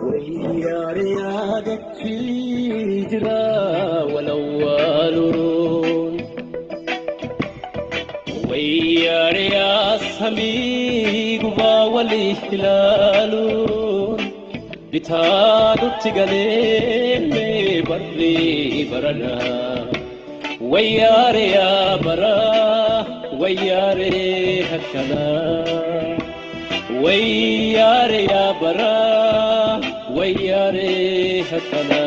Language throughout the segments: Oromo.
ويا ريادك جرا والأولون ويا رياس هميق والإحلالون بتادو تقلين بري برنا ويا ريا برا ويا ري هكذا ويا ريا برا ويا ري هكذا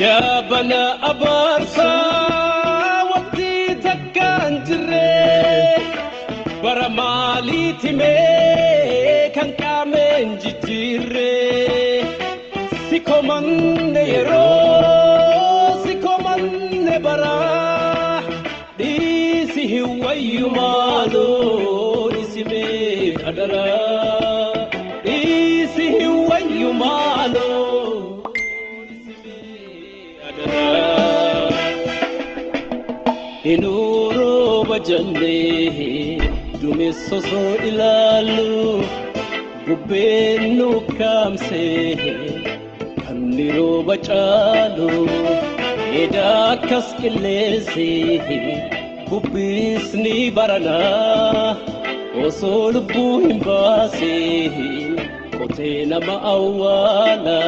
يا بنا أبارسا وقتي تكان جري برا مالي تمي كان كامن جيري سيكو من يرو سيكو من برا ديسي هو يمالو ديسي مي أدرا ديسي هو يمالو inuro bajanne dumisoso ilalu gubenu kamse kanniro bachalu eda kaskilesi gubisni barana osolbu himbasi kotena maawala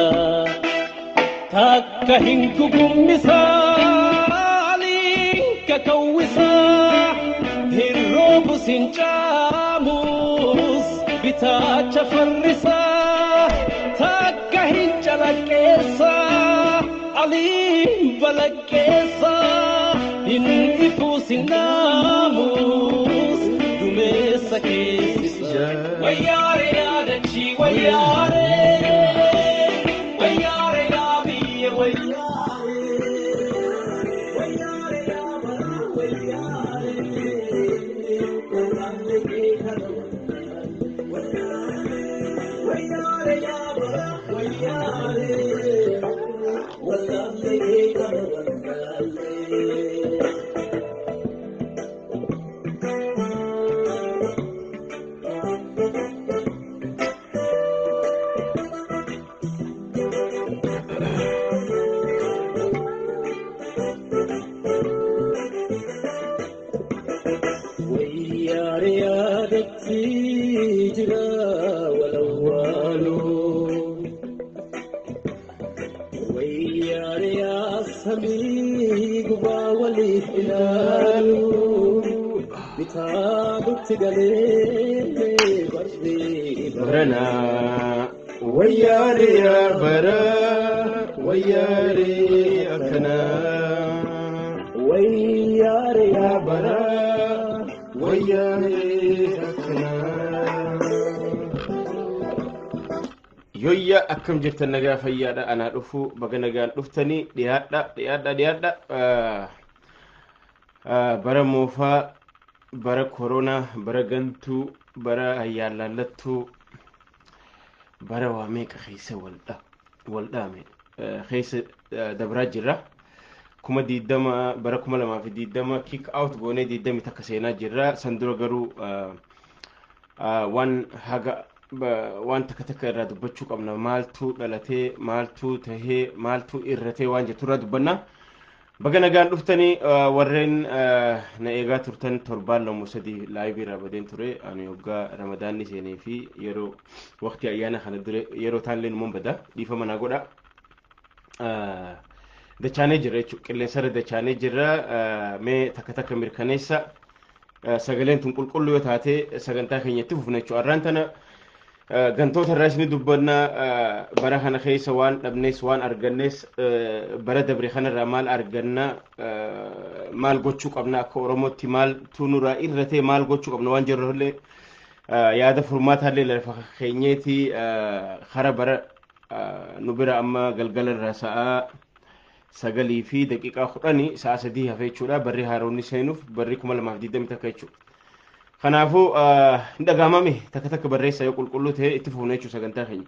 takka hinkugumisa كوسا هيروب سنجاموس بتاج فرسا تاكهين جلكيسا عليم بلكيسا ينفو سناموس دميسا كيسا وياري نادتشي وياري وياري نابي وياري برنا وياري يا برا وياري أكنا وياري يا برا وياري أكنا يويا أكم جرت النجا فيادا أنا رفو بقى نجا رفتني ديادا برا موفا برا كورونا برا جنتو برا هيالالتو برا واميك خيسة والدامي خيسة دبراج جرا كما دي دما برا كما لما في دي دما كيك اوت غوني دي دمي تكسينا جرا سندرو غرو وان هاغا وان تكتك رادو بچوك امنا مالتو دلتي مالتو تهي مالتو إرتي وان جتو رادو بنا بغنا غان دفتني ورين نايغا ترتن تربان لو مسدي لايفي رابدين توري ان يوغا رمضان نسيني في يرو وقت ايانا خنا دري يرو تانلين منبدا دي فمنا غودا دچاني جره قلن سر دچاني جره مي تكتك مركنيسا سغلين تنقلقلو يتاتي سغنتا خنيتي فنچو ارانتنا gantoota irraasni dubbanna bara kana keessa waan dhabnees waan argannees bara dabre kanarraa maal arganna maal gochuu qabna akka oromootti maal tunuraa irratee maal gochuu qabna waan jirrollee yaada furmaataallee lafa keenyeeti khara bara nu bira amma galgala irraa sa'a 9 fi daqiiqaa 10 sa'a 3 hafee jechuudha barri haaroonni seenuuf barri 2020 takka jechuudha kanaafuu dhagaamame takka takka barreessa yoo qulqulluu ta'e itti fuunee jechuu sagantaa keenya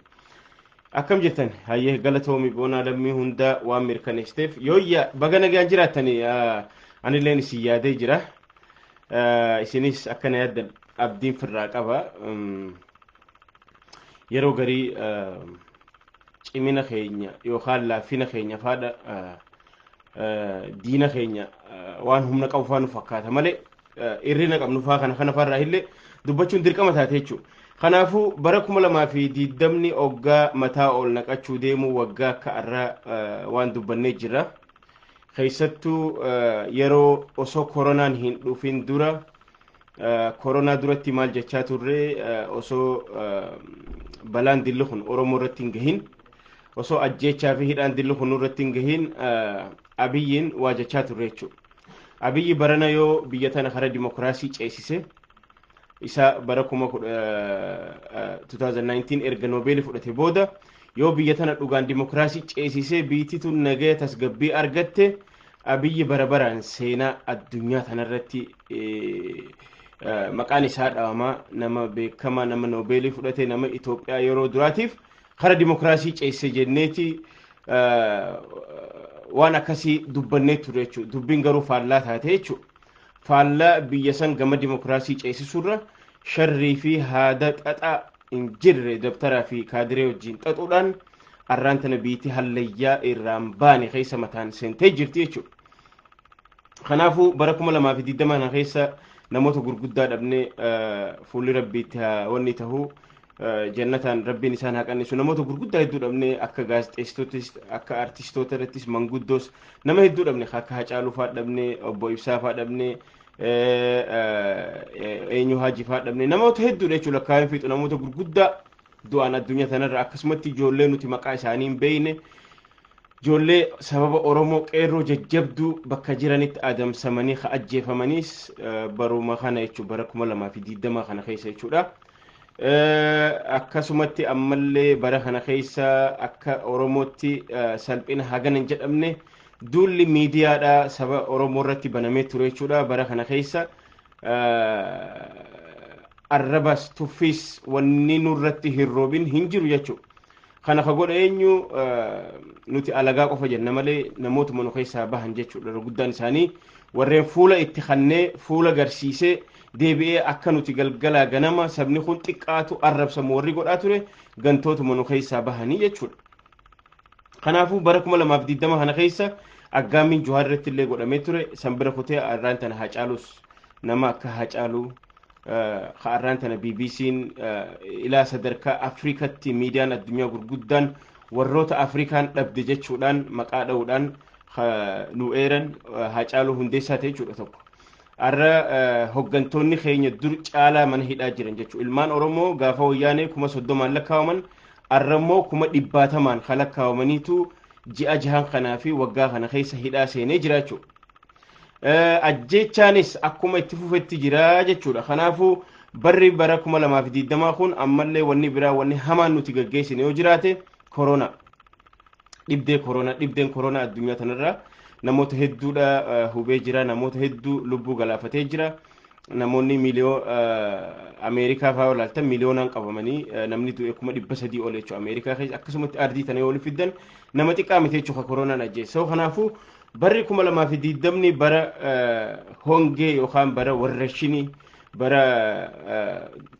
akkam jettan hayyee galatoomi boonaa lammii hunda waan mirkaneessiteef yooyya baga nagaan jiraattanii anilleen isin yaadee jira isinis akkana yaaddan abdiin firraa qaba yeroo garii cimina keenya yookaan laaffina keenya faadha diina keenya waan humna qabu faa nu fakkaata malee irrina qabnu faa kana farraa illee dubbachuun dirqama taate jechuudha. Kanaafuu bara 2020 oggaa mataa ol naqachuu deemu waggaa akka irraa waan dubbannee jira. Keessattuu yeroo osoo koronaan hin dhufin dura koronaa duratti maal jechaa turre osoo balaan dilli kun Oromoo irratti hin gahin osoo ajjechaa fi hidhaan dilli kun irratti hin gahin abiyyiin waa jechaa turre jechuudha. Abiyyi barana yoo biyya tana karaa dimokiraasii ceesise isa bara 2019 erga noobeelii fudhate booda yoo biyya tana dhugaan dimokiraasii ceesisee biyyattiin nagaya tasgabbii argatte abiyyi bara baraan seenaa addunyaa tanarratti maqaan isaa dhawamaa nama beekamaa nama noobeelii fudhate nama Itoophiyaa yeroo duraatiif karaa dimokiraasii ceesise jenneeti waan akkasii dubbannee ture jechuudha. Dubbiin garuu faallaa taate jechuudha. Faallaa biyya san gama dimokiraasii ceesisurra sharrii fi haada xaxaa hin jirre dabtaraa fi kaadiree wajjin xaxuudhaan arraan tana biitii hallayyaa irraan baane keessa mataan seentee jirti jechuudha. Kanaafuu bara 2020 keessa namoota gurguddaa dhabnee fuulli rabbiitti wanni tahuu jannataan rabbiin isaan haqannisu namoota gurguddaa hedduu dhabnee akka gaazexeessitootis akka artistootattis manguddoos nama hedduu dhabne akka Hacaaluu fa'aa dhabnee obbo Ibsaa fa'aa dhabnee eenyu Haji fa'aa dhabnee namoota hedduu jechuudha lakkaa'in fiixu namoota gurguddaa du'aan addunyaa tanarra akkasumatti ijoollee nuti maqaa isaanii hin beeyne ijoollee sababa Oromoo qeerroo jajjabduu bakka jiranitti adamsamanii ajjeefamaniis baruma kana jechuudha bara 2020 kana keessa jechuudha. Akkasumatti ammallee bara kana keessa akka Oromootti salphina hagana hin jedhamne duulli miidiyaadha saba Oromoo irratti banamee ture jechuudha bara kana keessa arrabas tuffis wanni nurratti hin roobin hin jiru jechuudha. Kana ka godha eenyu nuti alagaa qofa jenna malee namootuma nu keessaa bahan jechuudha. Guddaan isaanii warreen fuula itti kannee fuula garsiisee deebi'ee akka nuti galgalaa ganama sabni kun xiqqaatu arrabsamu warri godhaa ture gantootuma nu keessaa bahanii jechuudha. Kanaafuu bara 2020 kana keessa aggaammiin Johaar irratti illee godhamee ture sanbira kutee arraan tana Hacaalus nama akka Hacaaluu arraan tana BBC'n ilaa sadarkaa Afrikatti miidiyaan addunyaa gurguddaan warroota Afrikaan dhabde jechuudhaan maqaa dha'uudhaan nu eeran Hacaaluu hundeessaa ta'e jechuudha tokko. Arra hoggantoonni keenya dur caalaa mana hidhaa jiran jechuudha. Ilmaan Oromoo gaafa wayyaanee 30 lakkaawaman arrammoo 100 lakkaawamaniitu ji'a jahan kanaa fi waggaa kana keessa hidhaa seenee jira jechuudha. Ajjechaanis akkuma itti fufetti jira jechuudha. Kanaafuu barri bara 2020 kun ammallee wanni biraa wanni hamaan nuti gaggeessine yoo jiraate korona. Dhibdeen korona addunyaa tanarraa namoota hedduudha hubee jira namoota hedduu lubbuu galaafatee jira namoonni Ameerikaa fa'aa olaaltan miliyoonaan qabamanii namni du'e 300 ol jechuudha Ameerikaa keessa akkasumatti ardii tana yoo fiddan nama xiqqaa miti jechuudha koronaan ajjeessa. Kanaafuu barri 2020 bara hongee yookaan bara warrashinii bara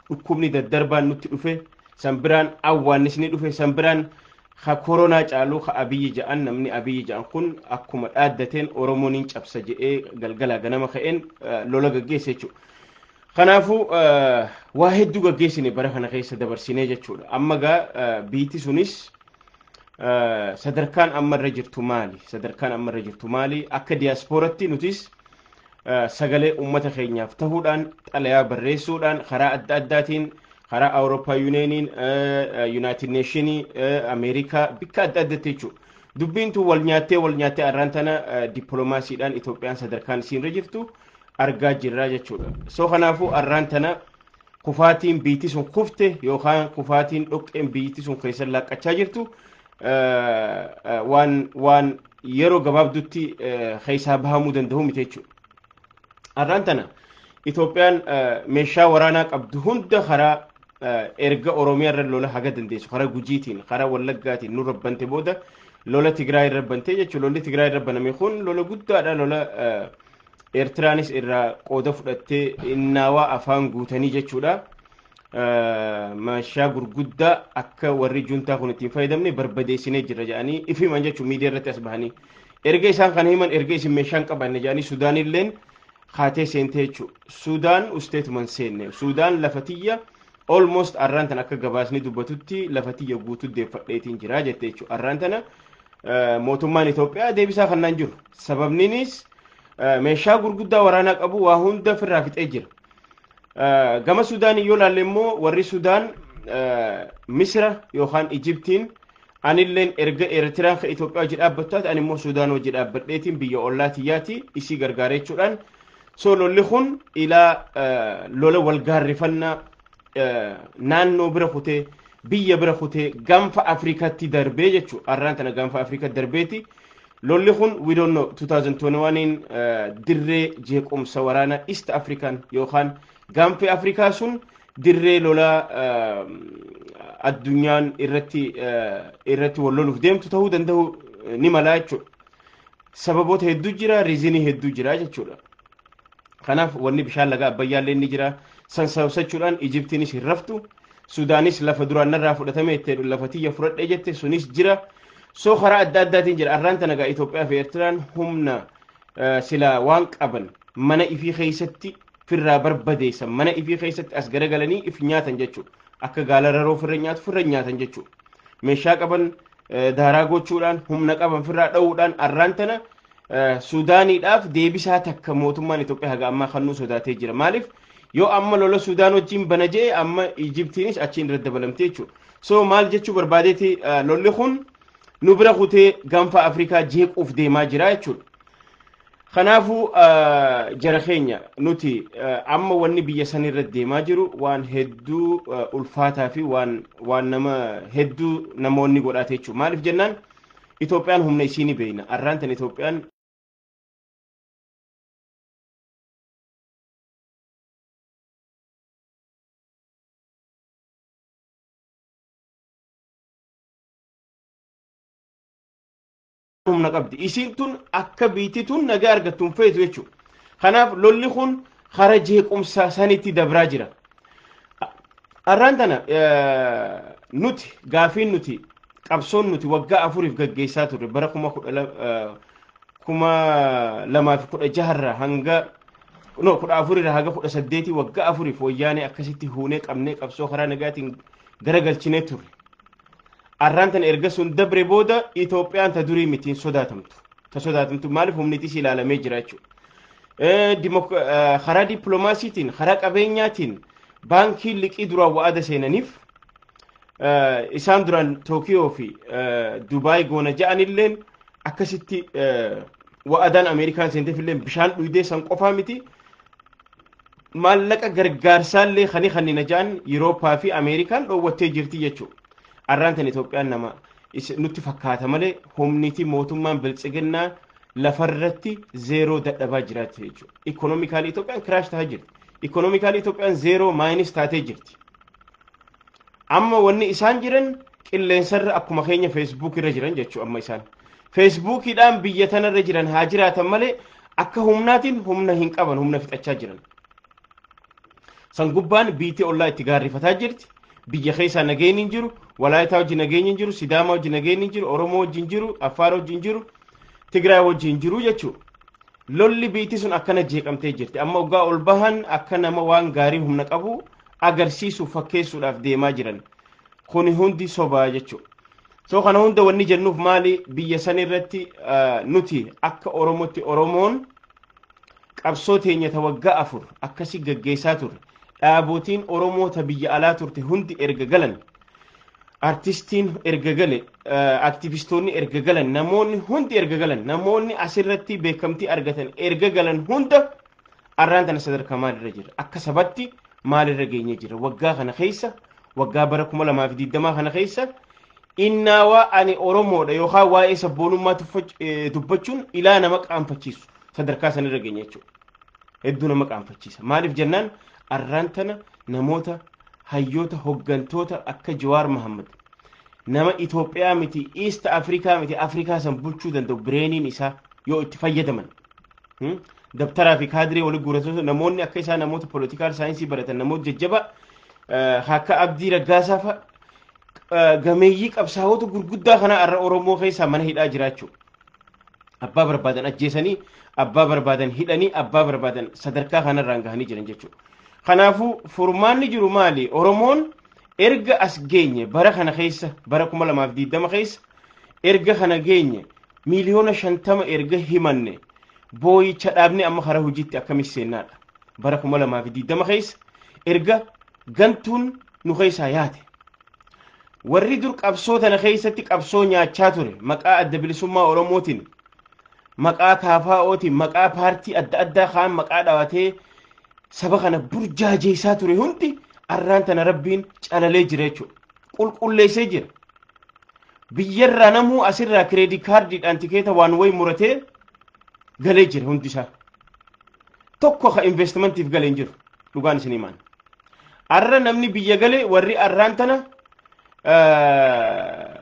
dhukkubni daddarbaan nutti dhufe sanbiraan awwaannisni dhufe sanbiraan ha korona caalu ha abiyyi ja'an namni abiyyi ja'an kun akkuma dhaaddateen Oromoon hin cabsa jedhee galgala ganama ka'een lola gaggeesse jechuudha. Kanaafuu waa hedduu gaggeessine bara kana keessa dabarsinee jechuudha. Amma gaa biitti sunis sadarkaan ammarra jirtu maali? Sadarkaan ammarra jirtu maali? Akka diiyaaspooratti nutis sagalee uummata keenyaaf ta'uudhaan xalayaa barreessuudhaan karaa adda addaatiin karaa Awurooppaa Yuuniyeeniin Yuunaayitid Neeshinii Ameerikaa bikka adda addaatti jechuudha. Dubbiin tun wal nyaattee arraan tana dippiloomaasiidhaan Itoophiyaan sadarkaan isiirra jirtu argaa jirra jechuudha. So kanaafuu arraan tana kufaatiin biitti sun kufte yookaan kufaatiin dhoqqeen biitti sun keessa laaqqachaa jirtu waan yeroo gabaabdutti keessaa bahamuu danda'u miti jechuudha. Arraan tana Itoophiyaan meeshaa waraanaa qabdu hunda karaa erga Oromiyaa irra lola haga dandeessu karaa Gujiitiin karaa Wallaggaatiin nu rabbante booda lola Tigraay rabbante jechuun lolli Tigraay rabbaname kun lola guddaadha lola Eertiraanis irraa qooda fudhattee innaawaa afaan guutanii jechuudha. Meeshaa gurguddaa akka warri juntaa kun ittiin fayyadamne barbadeessinee jira jedhanii ifiman jechuun miidiyaa irratti as bahanii erga isaan kana himan erga isin meeshaan qabanne jedhanii Suudaanilleen haatee seentee jechuudha. Suudaan usteetuman seenne Suudaan lafatiyya almost arraan tana akka gabaasni dubbatutti lafatiyya guutuu deeffadheetiin jira jettee jechuudha. Arraan tana mootummaan Itoophiyaa deebisaa kannaan jiru sababniinis meeshaa gurguddaa waraanaa qabu waa hunda firraa fixee jira. Gama Suudaan yoo laalle immoo warri Suudaan Misra yookaan Ijiptiin anilleen erga Eertiraan ka Itoophiyaa hojii dhaabbattaati ani immoo Suudaan hojii dhaabbadheetiin biyya ollaa tiyyaati isii gargaaree jechuudhaan so lolli kun ilaa lola walgaarrifannaa naannoo bira kutee biyya bira kutee gaanfa Afrikaatti darbee jechuudha. Arraan tana gaanfa Afrikaatti darbeeti. Lolli kun we don't know 2021 dirree jeequmsa waraanaa East African yookaan gaanfi Afrikaa sun dirree lola addunyaan irratti wal loluuf deemtu ta'uu danda'u ni mala jechuudha. Sababoota hedduu jira, riizinii hedduu jira jechuudha. Kanaaf wanni bishaan laga Abbayyaallee ni jira. San sababsachuudhaan Ijiptiinis hin raftu. Sudaanis lafa duraan narraa fudhatame itti lafa tiyya fudhadhee jette sunis jira. So karaa adda addaatiin jira. Arraan tana gaa Itoophiyaa fi Eertiraan humna sila waan qaban mana ifii keessatti firraa barbadeessan mana ifii keessatti as garagalanii if nyaatan jechuudha. Akka gaala raroo firra nyaatan jechuudha. Meeshaa qaban daaraa gochuudhaan humna qaban firraa dha'uudhaan arraan tana Suudaaniidhaaf deebisaa takka mootummaan Itoophiyaa haga ammaa kannuu sodaatee jira. Maaliif yoo amma lola Suudaan wajjin bana jee amma Ijiptiinis achiin irra dabalamtee jechuudha. So maal jechuu barbaadeeti lolli kun nu bira kutee gaanfa Afrikaa jeequuf deemaa jira jechuudha. Kanaafuu jara keenya nuti amma wanni biyya san irra deemaa jiru waan hedduu ulfaataa fi waan nama hedduu namoonni godhaate jechuudha. Maaliif jennaan Itoophiyaan humna isii ni beeyna. Arraan tan Itoophiyaan humna qabdi. Isiin tun akka biitii tun nagaa argattuun feetu jechuudha. Kanaaf lolli kun kara jeequmsa sanitti dabraa jira. Arraan tana nuti gaafiin nuti qabsoon nuti waggaa afuriif gaggeessaa turre bara 2016 hanga 14 haga 18 waggaa afuriif wayyaanee akkasitti huunee qabnee qabsoo karaa nagaatiin garagalchinee turre. Arraan tan erga sun dabre booda Itoophiyaan ta durii mitiin sodaatamtu. Ta sodaatamtu maaliif humnitis ilaalamee jira jechuudha. Karaa dippiloomaasiitiin karaa qabeenyaatiin baankii liqii duraan wa'ada seenaniif isaan duraan Tookiyoo fi Dubaay goona ja'anilleen akkasitti wa'adaan Ameerikaan seenteefillee bishaan dhuydee san qofaa miti maallaqa gargaarsaallee kannina ja'an Yurooppaa fi Ameerikaan dhoowwattee jirti jechuudha. Arraan tan Itoophiyaan nama nutti fakkaata malee humniti mootummaan biltsiginnaa lafarratti zeeroo dadhabaa jiraatti jechuudha. Ikonomikaalii Itoophiyaan kiraash ta'aa jirti. Ikonomikaalii Itoophiyaan zeeroo maayinis taatee jirti. Amma wanni isaan jiran qilleensarra akkuma keenya Facebook irra jiran jechuudha amma isaan. Facebookiidhaan biyya tanarra jiran haa jiraatan malee akka humnaatiin humna hin qaban humna fixachaa jiran. San gubbaan biitii ollaa itti gaarrifataa jirti. Biyya keessaa nageenyi hin jiru, Walaayitaa wajjin nageenyi hin jiru, Sidaamaa wajjin nageenyi hin jiru, Oromoo wajjin jiru, Affaar wajjin jiru, Tigraay wajjin jiru jechuudha. Lolli biitii sun akkana jeeqamtee jirti. Amma waggaa ol bahan akka nama waan gaarii humna qabu agarsiisuuf fakkeessuudhaaf deemaa jiran. Kuni hundi sobaa jechuudha. So kana hunda wanni jennuuf maali biyya san irratti nuti akka Oromootti Oromoon qabsoo teenya ta waggaa afur akkasi gaggeessaa turre. Dhaabotiin Oromoo ta biyya alaa turte hundi erga galan. Artistiin erga gale, aktivistoonni erga galan, namoonni hundi erga galan, namoonni asirratti beekamtii argatan erga galan hunda arraan tana sadarkaa maalirra jira? Akka sabatti maalirra geenye jira? Waggaa kana keessa, waggaa bara 2020 kana keessa innaawaa ani Oromoodha yookaan waa'ee sabboonummaa dubbachuun ilaa nama qaanfachiisu sadarkaa sanirra geenye jechuudha. hedduu nama qaanfachiisa maaliif jennaan arraan tana namoota hayyoota hoggantoota akka Jawaar Mohammad nama Itoophiyaa miti East Africa miti Afrikaa san bulchuu danda'u bireeniin isaa yoo itti fayyadaman dabtaraa fi kaadirii wali guuratu namoonni akka isaa namoota politikaal saayinsii baratan namoota jajjaba akka Abdii Raggaasaa fa gameeyyii qabsaa'ota gurguddaa kana arra Oromoo keessaa mana hidhaa jiraachuu abbaa barbaadan ajjeesanii abbaa barbaadan hidhanii abbaa barbaadan sadarkaa kanarraan gahanii jiran jechuudha. Kanaafuu furmaanni jiru maali? Oromoon erga as geenye bara kana keessa bara 2020 keessa erga kana geenye miliyoona 50 erga himanne booyicha dhaabne amma karaa hojiitti akkamitti seennaadha. Bara 2020 keessa erga gantuun nu keessaa yaate warri dur qabsoo tana keessatti qabsoo nyaachaa ture maqaa adda bilisummaa Oromootiin maqaa KFO'tiin maqaa paartii adda addaa kaan maqaa dhaawatee saba kana burjaajeessaa ture hundi arraan tana rabbiin calalee jira jechuudha. Qulqulleessee jira. Biyyarraa namuu asirraa kireedii kaardiidhaan tikeeta waan wayi muratee galee jira hundi isaa. Tokko ka investimentiif galee hin jiru. Dhugaan isin himaan. Arra namni biyya galee warri arraan tana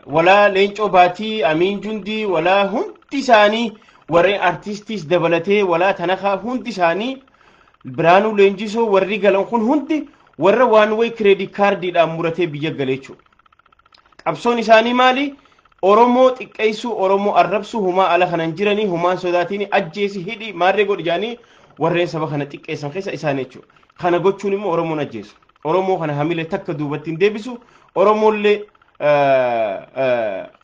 walaa Leencoo Baatii, Amiin Jundii, walaa hundi isaanii warri artistiis dabalatee walaa tanakaa hundi isaanii Biraanuu Leenjisoo warri galan kun hundi warra waan way kireedii kaardiidhaan muratee biyya galee jechuudha. Qabsoon isaanii maali? Oromoo xiqqeessuu, Oromoo arrabsuu, humaa ala kanan jiranii, humaan sodaatiin ajjeesi hidhi maarree godhi jaanii warreen saba kana xiqqeessan keessa isaanii jechuudha. Kana gochuun immoo Oromoon ajjeesu. Oromoo kana hamilee takka duubatti hin deebisu. Oromoollee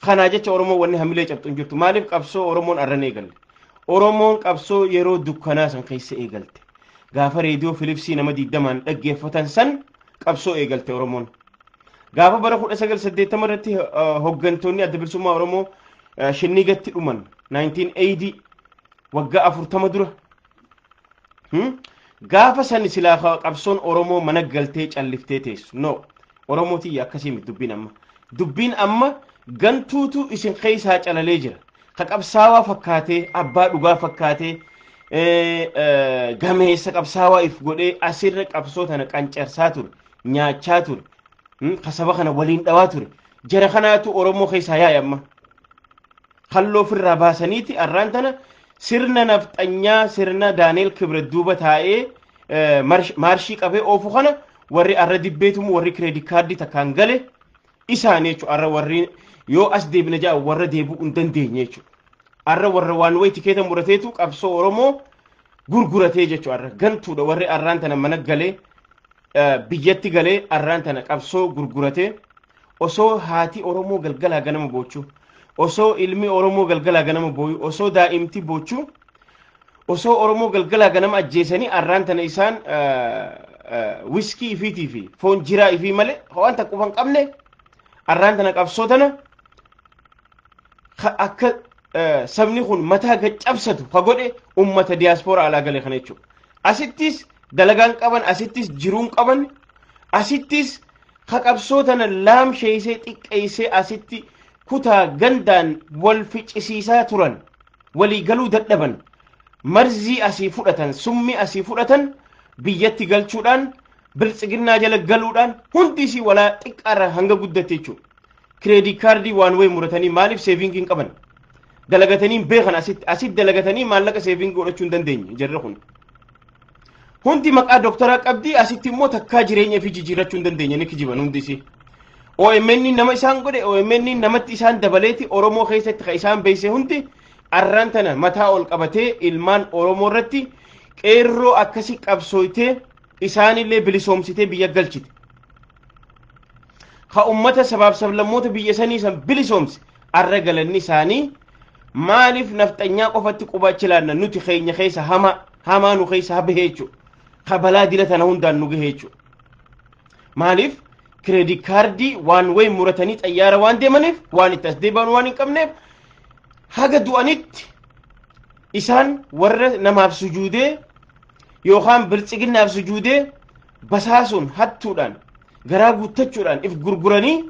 kanaa jecha Oromoo wanni hamilee cabxu hin jirtu. Maaliif qabsoo Oromoon arran eegalle? Oromoon qabsoo yeroo dukkanaa san keessa eegalte. Gaafa reediyoo Philipsii nama 20 dhaggeeffatan san qabsoo eegalte Oromoon. Gaafa bara 1980 irratti hoggantoonni adda bilisummaa Oromoo Shinnigatti dhuman 1980 waggaa 40 dura. Gaafa san silaa qabsoon Oromoo mana galtee calliftee teessu. No. Oromootii akkasii miti dubbiin amma. Dubbiin amma gantuutu isin keessaa calalee jira. Ka qabsaawaa fakkaatee, abbaa dhugaa fakkaatee, gameessa qabsaawaa if godhee asirra qabsoo tana qancarsaa ture, nyaachaa ture, ka saba kana waliin dhawaa ture. Jara kanaatu Oromoo keessaa yaa'e amma. Halloo ofirraa baasaniiti arraan tana sirna nafxanyaa sirna Daaneel Kibret duuba taa'ee maarshii qabee oofu kana warri arra dibbeetumu warri kireedii kaardii takkaan gale isaanii jechuudha. Arra warri yoo as deebina jaa warra deebi'uu hin dandeenye jechuudha. Arra warra waan wayi tikeeta murateetu qabsoo Oromoo gurguratee jechuudha. Arra gantuudha warri arraan tana mana galee biyyatti galee arraan tana qabsoo gurguratee osoo haati Oromoo galgalaa ganama boochuu osoo ilmi Oromoo galgalaa ganama booyu osoo daa'imti boochuu osoo Oromoo galgalaa ganama ajjeesanii arraan tana isaan wiskii ifiitii fi foon jiraa ifii malee waan takka ufan qabne arraan tana qabsoo tana akka sabni kun mataa gaccabsatu ka godhe ummata diiyaaspooraa alaa galee kana jechuudha. Asittis dalagaan qaban asittis jiruun qaban asittis ka qabsoo tana laamsheessee xiqqeessee asitti kutaa gandaan wal ficcisiisaa turan walii galuu dadhaban marzii asii fudhatan summii asii fudhatan biyyatti galchuudhaan biltsiginnaa jala galuudhaan hundisii walaa xiqqaarra hanga guddate jechuudha. Kireedii kaardii waan wayi muratanii maaliif seevingiin qaban dalagatanii beekan asitti dalagatanii maallaqa seevingii godhachuu hin dandeenye jarri kun. Hundi maqaa doktoraa qabdii asitti immoo takkaa jireenya fi jijjiirrachuu hin dandeenye ni kijiban hundisii. OMN nama isaan godhe OMN namatti isaan dabaleeti Oromoo keessatti ka isaan beeyse hundi arraan tana mataa ol qabatee ilmaan Oromoo irratti qeerroo akkasi qabsooytee isaanillee bilisoomsitee biyya galchite. Ka ummata sabaaf sablammoota biyya sanii san bilisoomse arra galanni isaanii maaliif nafxanyaa qofatti qubachi laanna nuti keenya keessa hamaa nu keessa bahee jechuudha. Ka balaa dila tana hundaan nu gahee jechuudha. Maaliif kireedii kaardii waan wayi muratanii xayyaara waan deemaniif waan itti as deebi'an waan hin qabneef haga du'anitti isaan warra namaaf sujuudee yookaan biltsiginnaaf sujuudee basaasuun hattuudhaan garaa guuttachuudhaan if gurguranii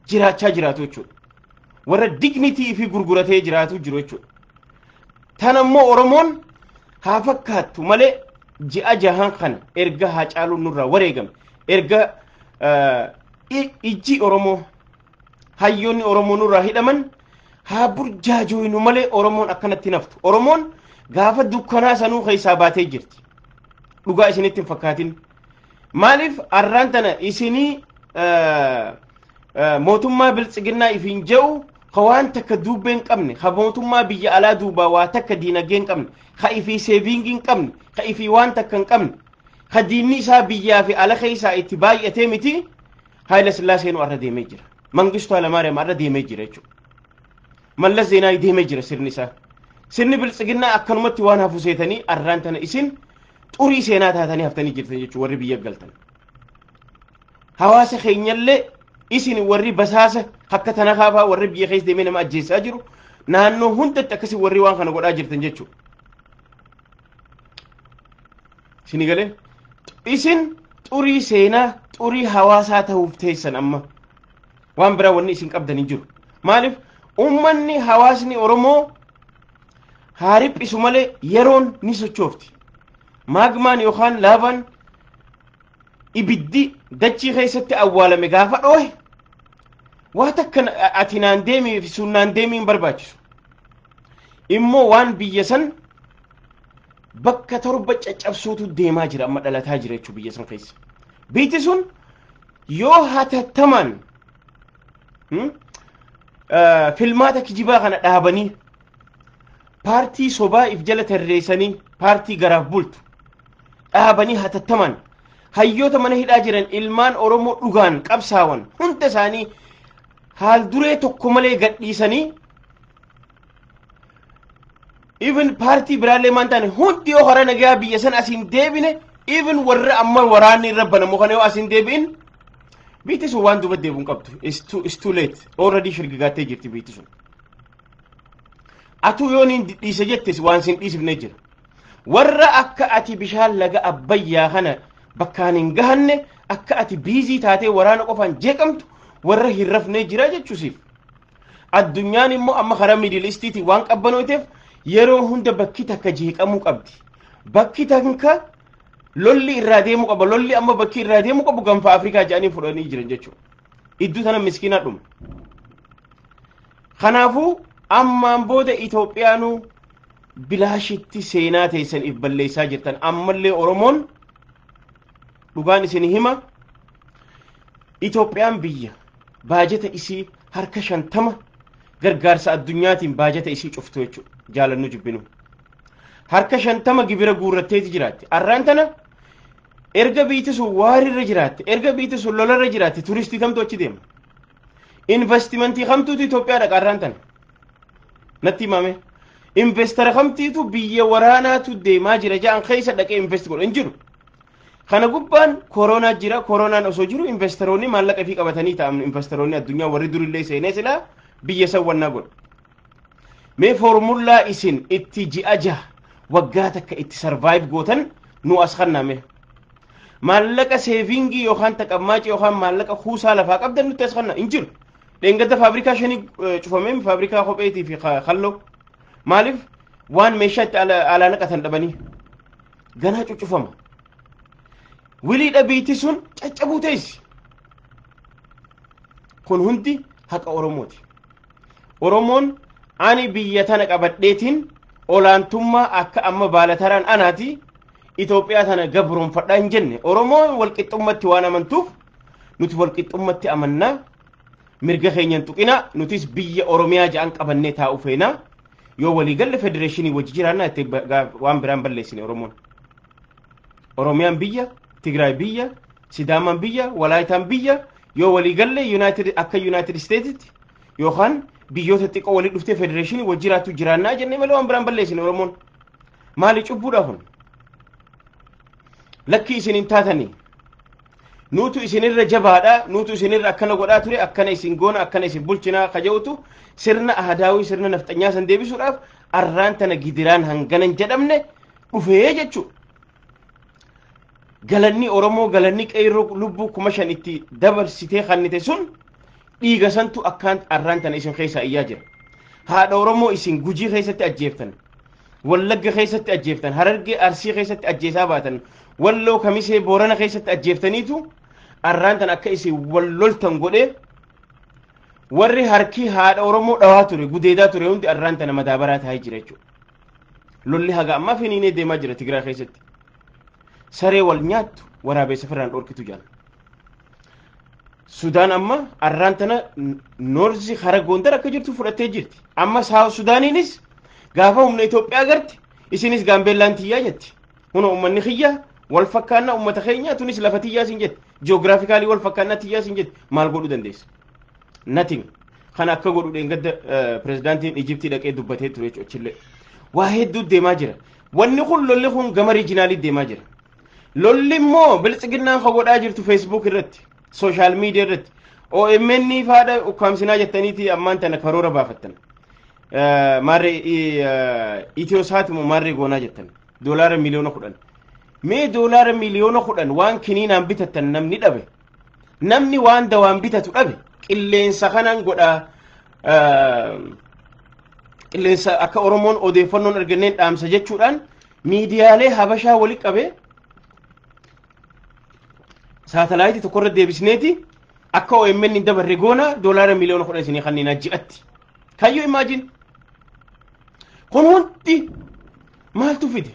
jiraachaa jiraatu jechuudha. Warra dignitii fi gurguratee jiraatu jiru jechuudha. Tan ammoo Oromoon haa fakkaattu malee ji'a jahan kan erga Haacaaluu nurraa wareegame erga ijji Oromoo hayyoonni Oromoo nurraa hidhaman haa burjaajoynu malee Oromoon akkanatti naftu Oromoon gaafa dukkanaa sanuu keessaa baatee jirti dhugaa isinitti hin fakkaatin maaliif arraan tana isinii mootummaa biltsiginnaa ifiin je'u waan takka dubbeen qabne ha mootummaa biyya alaa duubaa waa takka diinagdee hin qabne ha ifii seeviingii hin qabne ha ifii waan takka hin qabne ha diinni isaa biyyaa fi ala keessaa itti baay'atee miti Haayila Sillaaseen arra deemee jira Mangistuu Hayilamaariyaam arra deemee jira jechuudha Mallas Zeenaawi deemee jira sirni isaa sirni biltsiginnaa akkanumatti waan hafu seetanii arraan tana isin xurii seenaa taatanii haftanii jirtan jechuudha warri biyya galtan hawaasa keenyallee isin warri basaasa akka tana kaafaa warri biyya keessa deemee nama ajjeessaa jiru naannoo hundatti akkasii warri waan kana godhaa jirtan jechuudha isin galee isin xurii seenaa xurii hawaasaa ta'uuf teessan amma waan biraa wanni isin qabdanii jiru maaliif ummanni hawaasni Oromoo haariphisu malee yeroon ni sochoofti maagmaan yookaan laavaan ibiddi dachii keessatti awwaalame gaafa dhoohe waa takka ati naan deemii fi sun naan deemii hin barbaachisu immoo waan biyya san bakka torba caccabsuutu deemaa jira amma dhalataa jira jechuu biyya san keessa biiti sun yoo hatattaman filmaata kijibaa kana dhaabanii paartii sobaa if jala tarreessanii paartii garaaf bultu dhaabanii hatattaman hayyoota mana hidhaa jiran ilmaan Oromoo dhugaan qabsaawan hunda isaanii haal duree tokko malee gadhiisanii even paartii biraallee maan taane hundi yoo hara nagaa biyya san asiin deebine even warra amma waraanni irra banamu kana yoo asiin deebi'in biitti sun waan duba deebuun qabdu it's too late already shirgigaattee jirti biitti sun atuu yoo niin dhiise jettes waan sin dhiisifne jira warra akka ati bishaan laga Abbayyaa kana bakkaan hin gahanne akka ati biizii taatee waraana qofaan jeeqamtu warra hin rafne jira jechuusiif addunyaan immoo amma karaa miidil istiiti waan qabbanooteef yeroo hunda bakki takka jeeqamuu qabdi bakki takka lolli irraa deemuu qaba lolli amma bakki irraa deemuu qabu ganfa Afrikaa jedhanii fudhanii jiran jechuudha iddoo tana miskiina dhuma kanaafuu ammaan booda Itoophiyaanuu bilaashitti seenaa teessan if balleessaa jirtan ammallee Oromoon dhugaan isin hima Itoophiyaan biyya baajata isii harka 50 gargaarsa addunyaatiin baajata isii cuftu jechuudha jaalannu jibbinu harka 50 gibira guurratteeti jiraatti arraan tana erga biitti sun waarirra jiraatti erga biitti sun lolarra jiraatti turistii kamtu achi deema investimentii kamtuutu Itoophiyaa dhaqa arraan tana natti himame investara kamtiitu biyya waraanaatu deemaa jira ja'an keessa dhaqee invest godhu hin jiru kana gubbaan koronaa jira koronaan osoo jiru investoroonni maallaqa fi qabatanii ta'an investoroonni addunyaa warri durillee seenee silaa biyya san wannaa godhu mee formulaa isin itti ji'a jaha waggaa takka itti survive gootan nu as kanname maallaqa seevingii yookaan taqammaaci yookaan maallaqa kuusaa lafaa qabdan nutti as kanna hin jiru dheengadda faabrikaa shanii cufamee faabrikaa kopheetii fi kalloo maaliif waan meeshaatti alaa naqatan dhabanii ganaa cuccufama wilii dhabiitti sun caccabuu teessi kun hundi haqa Oromooti Oromoon ani biyya tana qabadheetiin olaantummaa akka amma baalataraan anaati Itoophiyaa tana gabroonfadhaa hin jenne Oromoon walqixxummatti waan amantuuf nuti walqixxummatti amannaa mirga keenyan tuqina nutis biyya Oromiyaa ja'an qabannee taa'u feena yoo walii galle federeeshinii wajji jiraannaa itti waan biraan balleessine Oromoon Oromiyaan biyya Tigraay biyya Sidaamaan biyya Walaayitaan biyya yoo walii galle United States yookaan biyyoota xiqqoo walii dhuftee federeeshinii wajji jiraatu jiraannaa jennee malee waan biraan balleessine Oromoon maali cubbuudha kun lakki isin hin taatanii nutu isinirra jabaadha nutu isinirra akkana godhaa ture akkana isin goona akkana isin bulchinaa kaja'utu sirna ahadaawii sirna nafxanyaa san deebisuudhaaf arraan tana gidiraan hanganan jedhamne dhufee jechuudha galanni Oromoo galanni qeyroo lubbuu 5,000 itti dabarsitee kannite sun dhiiga santu akkaan arraan tana isin keessaa iyyaa jira haadha Oromoo isin Gujii keessatti ajjeeftan wallagga keessatti ajjeeftan harargee arsii keessatti ajjeesaa baatan walloo kamisee boorana keessatti ajjeeftaniitu arraan tan akka isin walloltan godhee warri harkii haadha oromoo dhawaa ture gudeedaa ture hundi arraan tana madaabaraa taa'ee jira jechuudha lolli haga ammaa finiinee deemaa jira Tigiraa keessatti saree wal nyaattu waraabessa firraan dhorkitu jala Sudaan amma arraan tana noorzi hara Gondar akka jirtu fudhattee jirti amma Sudaaniinis gaafa humna Itoophiyaa garti isinis Gaambeellaan tiyyaa jetti huna ummanni xiyyaa wal fakkaannaa ummata keenya tunis lafa tiyyaa sin jetti ji'oogiraafikaalii wal fakkaannaa tiyyaa sin jetti maal godhuu dandeessa nothing kana akka godhu dheengadda pirezidaantiin Ijiptii dhaqee dubbatee ture jechuudha waa hedduu deemaa jira wanni kun lolli kun gama riijinaalii deemaa jira lolli immoo biltsiginnaan ka godhaa jirtu feesbuuk irratti sooshaal miidiyaa irratti OMN faadha ukkaamsinaa jettaniiti ammaan tana karoora baafattan maarree Itiyoosaatimoo maarree goonaa jettan doolaara miliyoona 10 mee doolaara miliyoona 10 waan kiniinaan bitattan namni dhabe namni waan dawaan bitatu dhabe qilleensa kanaan godha qilleensa akka Oromoon odeeffannoon arganneen dhaamsa jechuudhaan miidiyaalee habashaa wali qabe saatalaayiti tokkorra deebisneeti akka OMN dabarre goona doolaara miliyoona 10 isinii kanneen ji'atti kayyoo imaajin kun hundi maaltu fide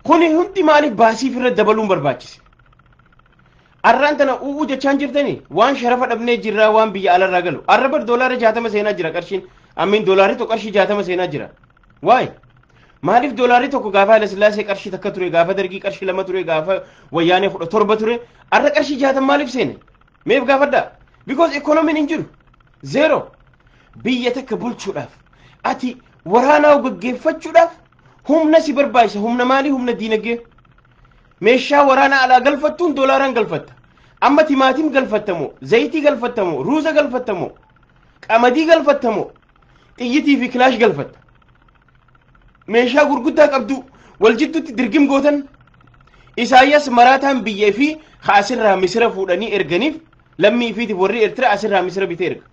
kun hundi maaliif baasiif irra dabaluun barbaachise arraan tana uuu jechaan jirtanii waan sharafa dhabnee jirraa waan biyya alarraa galu arrabar doolaara 60 seenaa jira qarshiin ammin doolaari tokko qarshii 60 seenaa jira waay maaliif doolaari tokko gaafa Haile Sillaasee qarshii takka ture gaafa Dargii qarshii 2 ture gaafa Wayyaanee 17 ture arra qarshii 60 maaliif seene meef gaafadha because economy hin jiru zero biyya takka bulchuudhaaf ati waraanaa gaggeeffachuudhaaf humna si barbaachisa humna maali humna diinagdee meeshaa waraanaa alaa galfattuun doolaaraan galfatta amma timaatiin galfattamoo zayitii galfattamoo ruuza galfattamoo qamadii galfattamoo xiyyitii fi kilaash galfatta meeshaa gurguddaa qabdu wal jidduutti dirgim gootan Isaayyaas maraataan biyyee fi asirraa misira fuudhanii erganiif lammii fiitiif warri Eertiraa asirraa misira bitee erga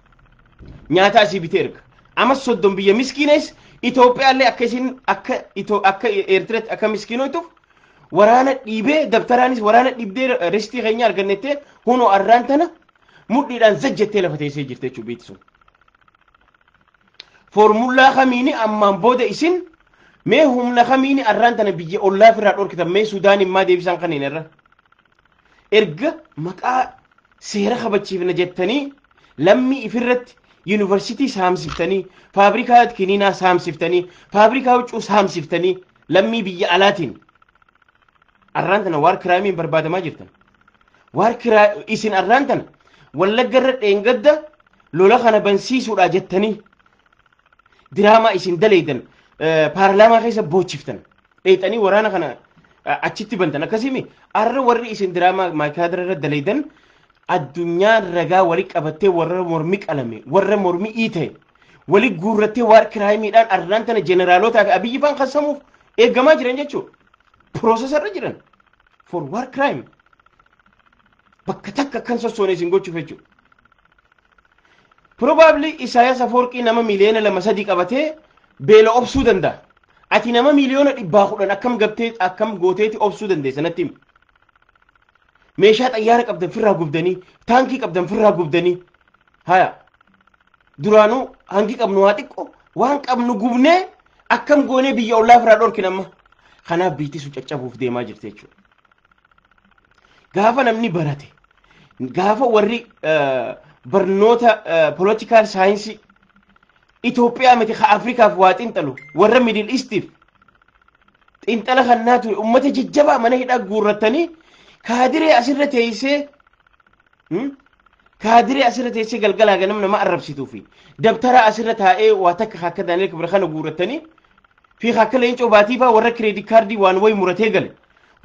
nyaata asii bitee erga amma 30 biyya miskiinees Itoophiyaallee akka isin akka Eertiraatti akka miskiinootuuf waraana dhiibee dabtaraanis waraana dhiibdee restii keenya argannettee hunoo arraan tana mudhiidhaan zajjettee lafa teessee jirte jechuudha biitti sun foormullaa kamiini ammaan booda isin mee humna kamiini arraan tana biyya ollaa firraa dhorkitan mee Sudaan immaa deebisan kanneen irra erga maqaa seera kabachiifna jettanii lammii ifirratti yuunivarsiitii saamsiftanii faabrikaa kiniinaa saamsiftanii faabrikaa huccuu saamsiftanii lammii biyya alaatiin arraan tana waar kiraamiin barbaadamaa jirtan waar kiraa isin arraan tana wallaggarra dheengadda lola kana bansiisuudha jettanii diraamaa isin daleeydan paarlaamaa keessa boochiftan dheexanii waraana kana achitti bantan akkasimi arra warri isin diraamaa maakaadirra irra daleeydan addunyaa ragaa wali qabattee warra mormi qalame warra mormi iite wali guurrattee waar kiraamiidhaan arraan tana jeneraalootaa fi abiyyi faan qasamuuf eeggamaa jiran jechuudha processarra jiran for war crime bakka takka kan sossoone isin gochuuf jechuudha probably Isaayyaas Afoorqii nama miliyoona 2-3 qabatee beela obsuu danda'a ati nama miliyoona 110 akkam gabtee akkam gooteeti obsuu dandeessa natti himi meeshaa xayyaara qabdan firraa gubdanii taankii qabdan firraa gubdanii haya duraanuu hangi qabnu waa xiqqoo waan qabnu gubnee akkam goonee biyya ollaa firraa dhorkin amma kanaaf biitisu caccabuuf deemaa jirti jechuudha gaafa namni barate gaafa warri barnoota political science Itoophiyaa miti ka Afrikaaf waa xinxalu warra Middle Eastiif xinxala kannaa ture ummata jajjabaa mana hidhaa guurratanii kaadiree asirra teessee kaadiree asirra teessee galgalaa ganam nama arrabsituu fi dabtara asirra taa'ee waa takka akka Daani'eel Kibira kana guurratanii fi akka leencoo baatiifaa warra kireedit kaardii waan wayi muratee gale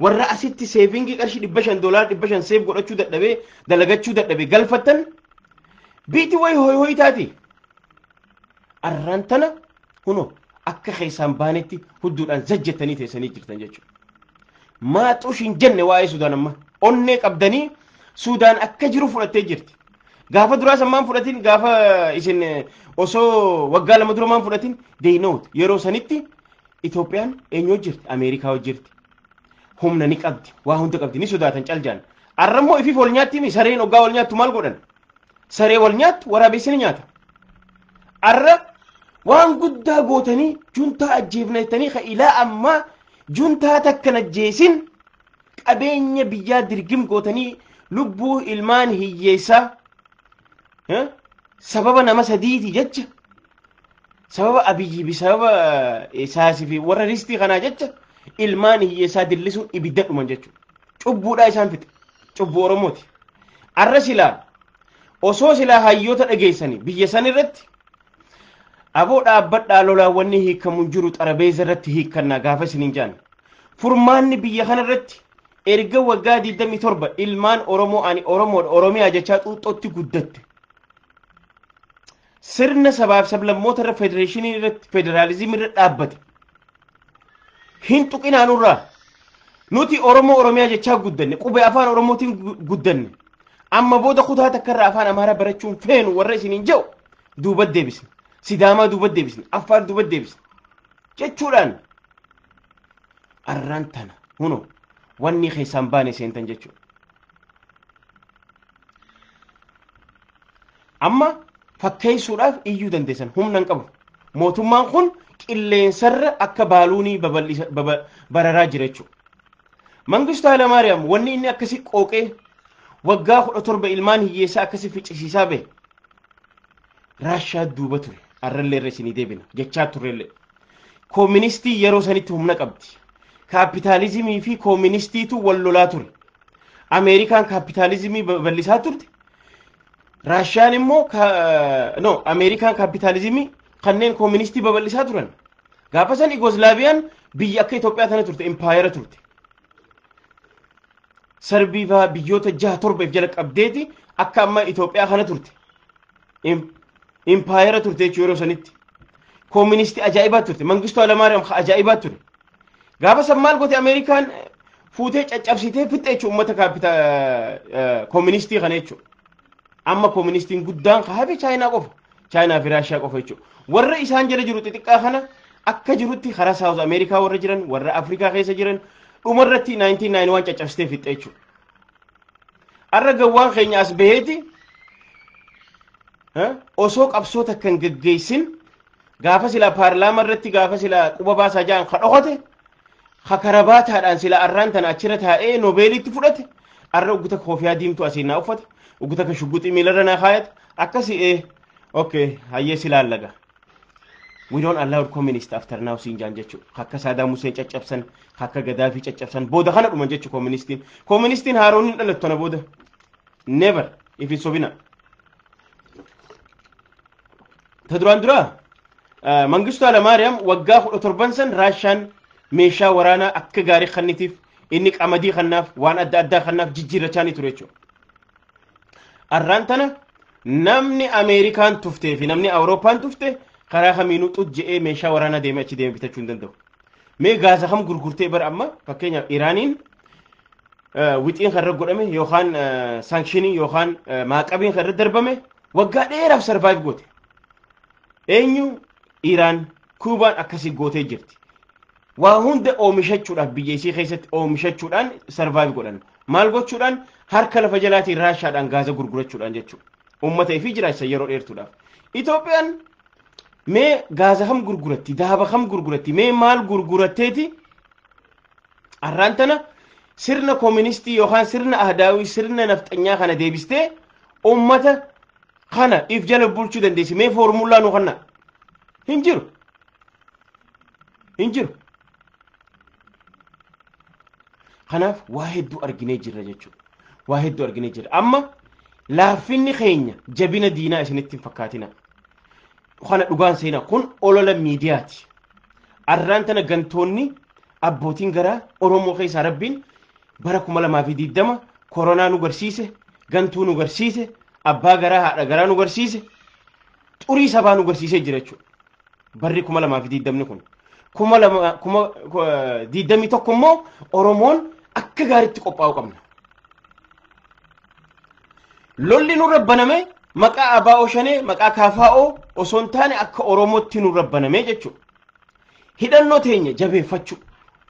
warra asitti seevingi qarshii $500 seef godhachuu dadhabee dalagachuu dadhabee galfattan biiti wayi hoy taati arraan tana huno akka keessaan baanetti hudduudhaan zajjettanii teessanii jirtan jechuudha maaxuush hin jenne waa'ee Sudaan amma onnee qabdanii Sudaan akka jiru fudhattee jirti gaafa duraa sammaan fudhatin gaafa isin osoo waggaa 2 dura maan fudhatin they know yeroo sanitti Itoophiyaan eenyu jirti Ameerikaa jirti humna ni qabdi waa hunda qabdi ni sodaatan caljaan arrammoo ifi wal nyaatti mi sareen oggaa wal nyaattu maal godhan saree wal nyaattu waraabessin nyaata arra waan guddaa gootanii juntaa ajjeefnatanii ka ilaa amma juntaa takkan ajjeesin qabeenya biyyaa dirgim gootanii lubbuu ilmaan hiyyeessaa sababa nama sadiiti jecha sababa abiyyi bi sababa isaasi fi warra ristii kanaa jecha ilmaan hiyyeessaa dillisuun ibidda dhuman jechuudha cubbuudhaa isaan fixe cubbuu oromooti arra silaa osoo silaa hayyoota dhageessanii biyya san irratti aboo dhaabbadhaa lolaawwanni hiikamuun jiru xarabeeza irratti hiikannaa gaafa isiniin jaan furmaanni biyya kana irratti erga waggaa 27 ilmaan oromoo ani oromiyaa jechaa xuuxxootti guddatte sirna sabaaf sablammoota irra federeeshinii irratti federaalizimii irra dhaabbate hin tuqinaanurraa nuti oromiyaa jechaa guddanne qubee afaan oromootiin guddanne amma booda kutaa takka irraa afaan amaaraa barachuun feenu warra isiniin jedhu duuba deebisne sidaamaa duuba deebisne affaar duuba deebisne jechuudhaan arraan tana huno wanni keessaan baane seentan jechuudha amma fakkeessuudhaaf iyyuu dandeessan humna hin qabu mootummaan kun qilleensarra akka baaluunii bararaa jira jechuudha Mangistuu Hayilamaariyaam wanni inni akkasi qooqee waggaa 17 ilmaan hiyyeessaa akkasi ficcisiisaa bahe Raashaa duuba ture arrallee irra isinii deebina jechaa turrellee kooministii yeroo sanitti humna qabdi kaapitaalizimii fi kooministiitu wal lolaa ture Ameerikaan kaapitaalizimii bal'isaa turte Raashaan immoo Ameerikaan kaapitaalizimii kanneen kooministii babal'isaa turan gaafa san Yugoslaaviyaan biyya akka Itoophiyaa tana turte impaayera turte Sarbiifa biyyoota 6-7 jala qabdeeti akka amma Itoophiyaa kana turte impaayera turte jechuudha yeroo sanitti kooministii ajaa'ibaa turte Mangistuu Hayilamaariyaam ajaa'ibaa ture gaafa san maal goote Ameerikaan fuutee caccabsitee fixxe jechuudha uummata kooministii kana jechuudha amma kooministiin guddaan kaabe chaayinaa qofa chaayinaa fi raashiyaa qofa jechuudha warra isaan jala jiru xixiqqaa kana akka jirutti karaa saawuz Ameerikaa warra jiran warra Afrikaa keessa jiran dhumarratti 1991 caccabsitee fixxe jechuudha arra gawwaan keenya as baheeti osoo qabsoota kan gaggeessin gaafa sila paarlaamaa irratti gaafa sila quba baasaa jaan kadhokote hakarabaataadhaan sila arraan tana achira taa'ee noobeelitti fudhate arra uguta koofiyaa diimtuu asiin naa uffate uguta ka shugguxii miilarra naa kaayate akkasi okay hayyee silaallaga we don't allow communist after now siin jaan jechuudha akka Saddam Hussein caccabsan akka Gaddafi caccabsan booda kana dhuman jechuudha communistiin haaroon hin dhalattu na booda never if it's sobina taduraan dura Mangistuu Hayilamaariyaam waggaa 17 san Raashaan meeshaa waraanaa akka gaarii kannitiif inni qamadii kannaaf waan adda addaa kannaaf jijjiirachaa ni ture jechuudha arraan tana namni Ameerikaan tuftee fi namni Awurooppaan tufte karaa kamiinuu xujje'ee meeshaa waraanaa deemee achi deemee bitachuu hin danda'u mee gaasa kam gurgurtee bara amma fakkeenyaaf Iraaniin wixiin kan irra godhame yookaan saankshinii yookaan maaqabiin kan irra darbame waggaa dheeraaf sarvaayiv goote eenyu Iraan Kuubaan akkasii gootee jirti waa hunda oomishachuudhaaf biyya isii keessatti oomishachuudhaan sarvaayiv godhan maal gochuudhaan harka lafa jalaatiin Raashaadhaan gaasa gurgurachuudhaan jechuudha ummata ifii jiraachisa yeroo dheertuudhaaf Itoophiyaan mee gaasa kam gurguratti daaba kam gurguratti mee maal gurguratteeti arraan tana sirna kooministii yookaan sirna ahdaawii sirna nafxanyaa kana deebistee ummata kana if jala bulchuu dandeessi mee foormulaa nu kanna hin jiru kanaaf waa hedduu arginee jirra jechuudha waa hedduu arginee jirra amma laaffinni keenya jabina diinaa isinitti hin fakkaatina kana dhugaan seenaa kun olola miidiyaati arraan tana gantoonni abbootiin garaa Oromoo keessaa rabbiin bara 2020 koronaa nu garsiise gantuu nu garsiise abbaa garaa haadha garaa nu garsiise xurii sabaa nu garsiisee jira jechuudha barri 2020 kun 2021 immoo Oromoon akka gaariitti qophaa'uu qabna lolli nu rabbaname maqaa abaa'oo shanee maqaa kaafaa'oo osoo hin taane akka Oromootti nu rabbaname jechuudha hidhannoo teenya jabeeffachuu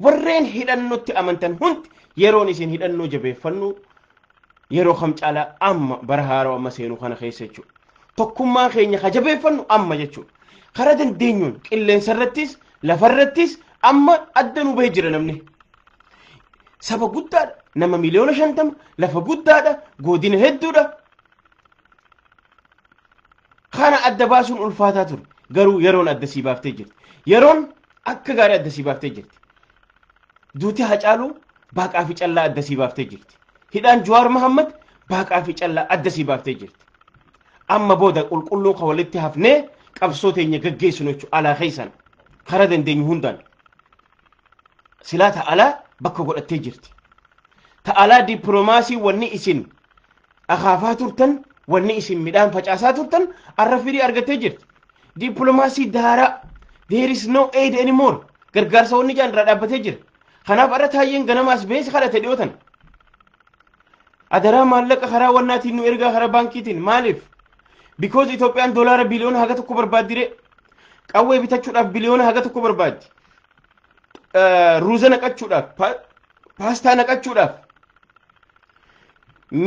warreen hidhannootti amantan hundi yeroon isin hidhannoo jabeeffannu yeroo kam caalaa amma bara haaroo amma seenuu kana keessa jechuudha tokkummaa keenya ka jabeeffannu amma jechuudha karaa dandeenyuun qilleensa irrattis lafa irrattis amma adda nu bahee jira namni saba guddaadha nama miliyoona 50 lafa guddaadha godina hedduudha kana adda baasuun ulfaataa ture garuu yeroon adda sii baaftee jirti yeroon akka gaarii adda sii baaftee jirti duuti Hacaaluu baaqaa fi callaa adda sii baaftee jirti hidhaan Jawaar Mohammad baaqaa fi callaa adda sii baaftee jirti amma booda qulqulluu ka walitti hafnee qabsoo teenya gaggeessinu jechuudha alaa keessan karaa dandeenyu hundaan silaa ta'alaa bakka godhattee jirti ta'alaa dippiloomaasii wanni isin akaafaa turtan wanni isin midhaan facaasaa turtan arra firii argattee jirti dippiloomaasii daaraa there is no aid anymore gargaarsa wanni jaan irraa dhaabbatee jira kanaaf arra taayyeen ganamaas beesi kadhate dhiyootan adaraa maallaqa karaa wannaatiin nu ergaa karaa baankiitiin maaliif because Itoophiyaan doolaara biliyoona haga tokko barbaaddire qawwee bitachuudhaaf biliyoona haga tokko barbaaddi ruuza naqachuudhaaf paastaa naqachuudhaaf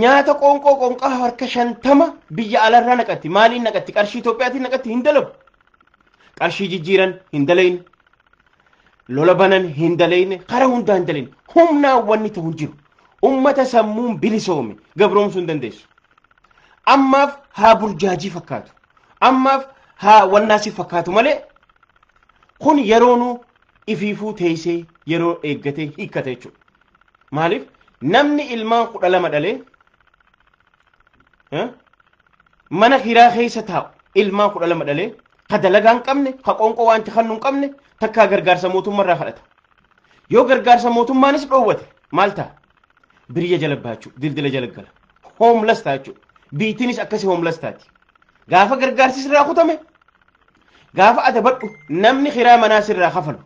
nyaata qoonqoo harka 50 biyya alarraa naqatti maaliin naqatti qarshii Itoophiyaatiin naqatti hin dalagu qarshii jijjiiran hin dalayin lola banan hin dalayin karaa hundaa hin dalayin humnaa wanni ta'u jiru ummata sammuun bilisoome gabroomsuu hin dandeessu ammaaf haa burjaajii fakkaatu ammaaf haa wannaasi fakkaatu malee kun yeroonuu ifiifuu teessee yeroo eeggatee hiikkate jechuudha maaliif namni ilmaan 12 dhalee mana hiraa keessa taa'u ilmaan 12 dhalee ka dalagaa hin qabne ka qoonqoo wanti kannu hin qabne takkaa gargaarsa mootummaarraa kadhata yoo gargaarsa mootummaanis dhoowwate maal ta'a biriya jala baachuu dildila jala gala hoomlas ta'a jechuudha biitinis akkasi hoomlas taati gaafa gargaarsi sirraa kutame gaafa adabadhu namni hiraa manaa sirraa kafalu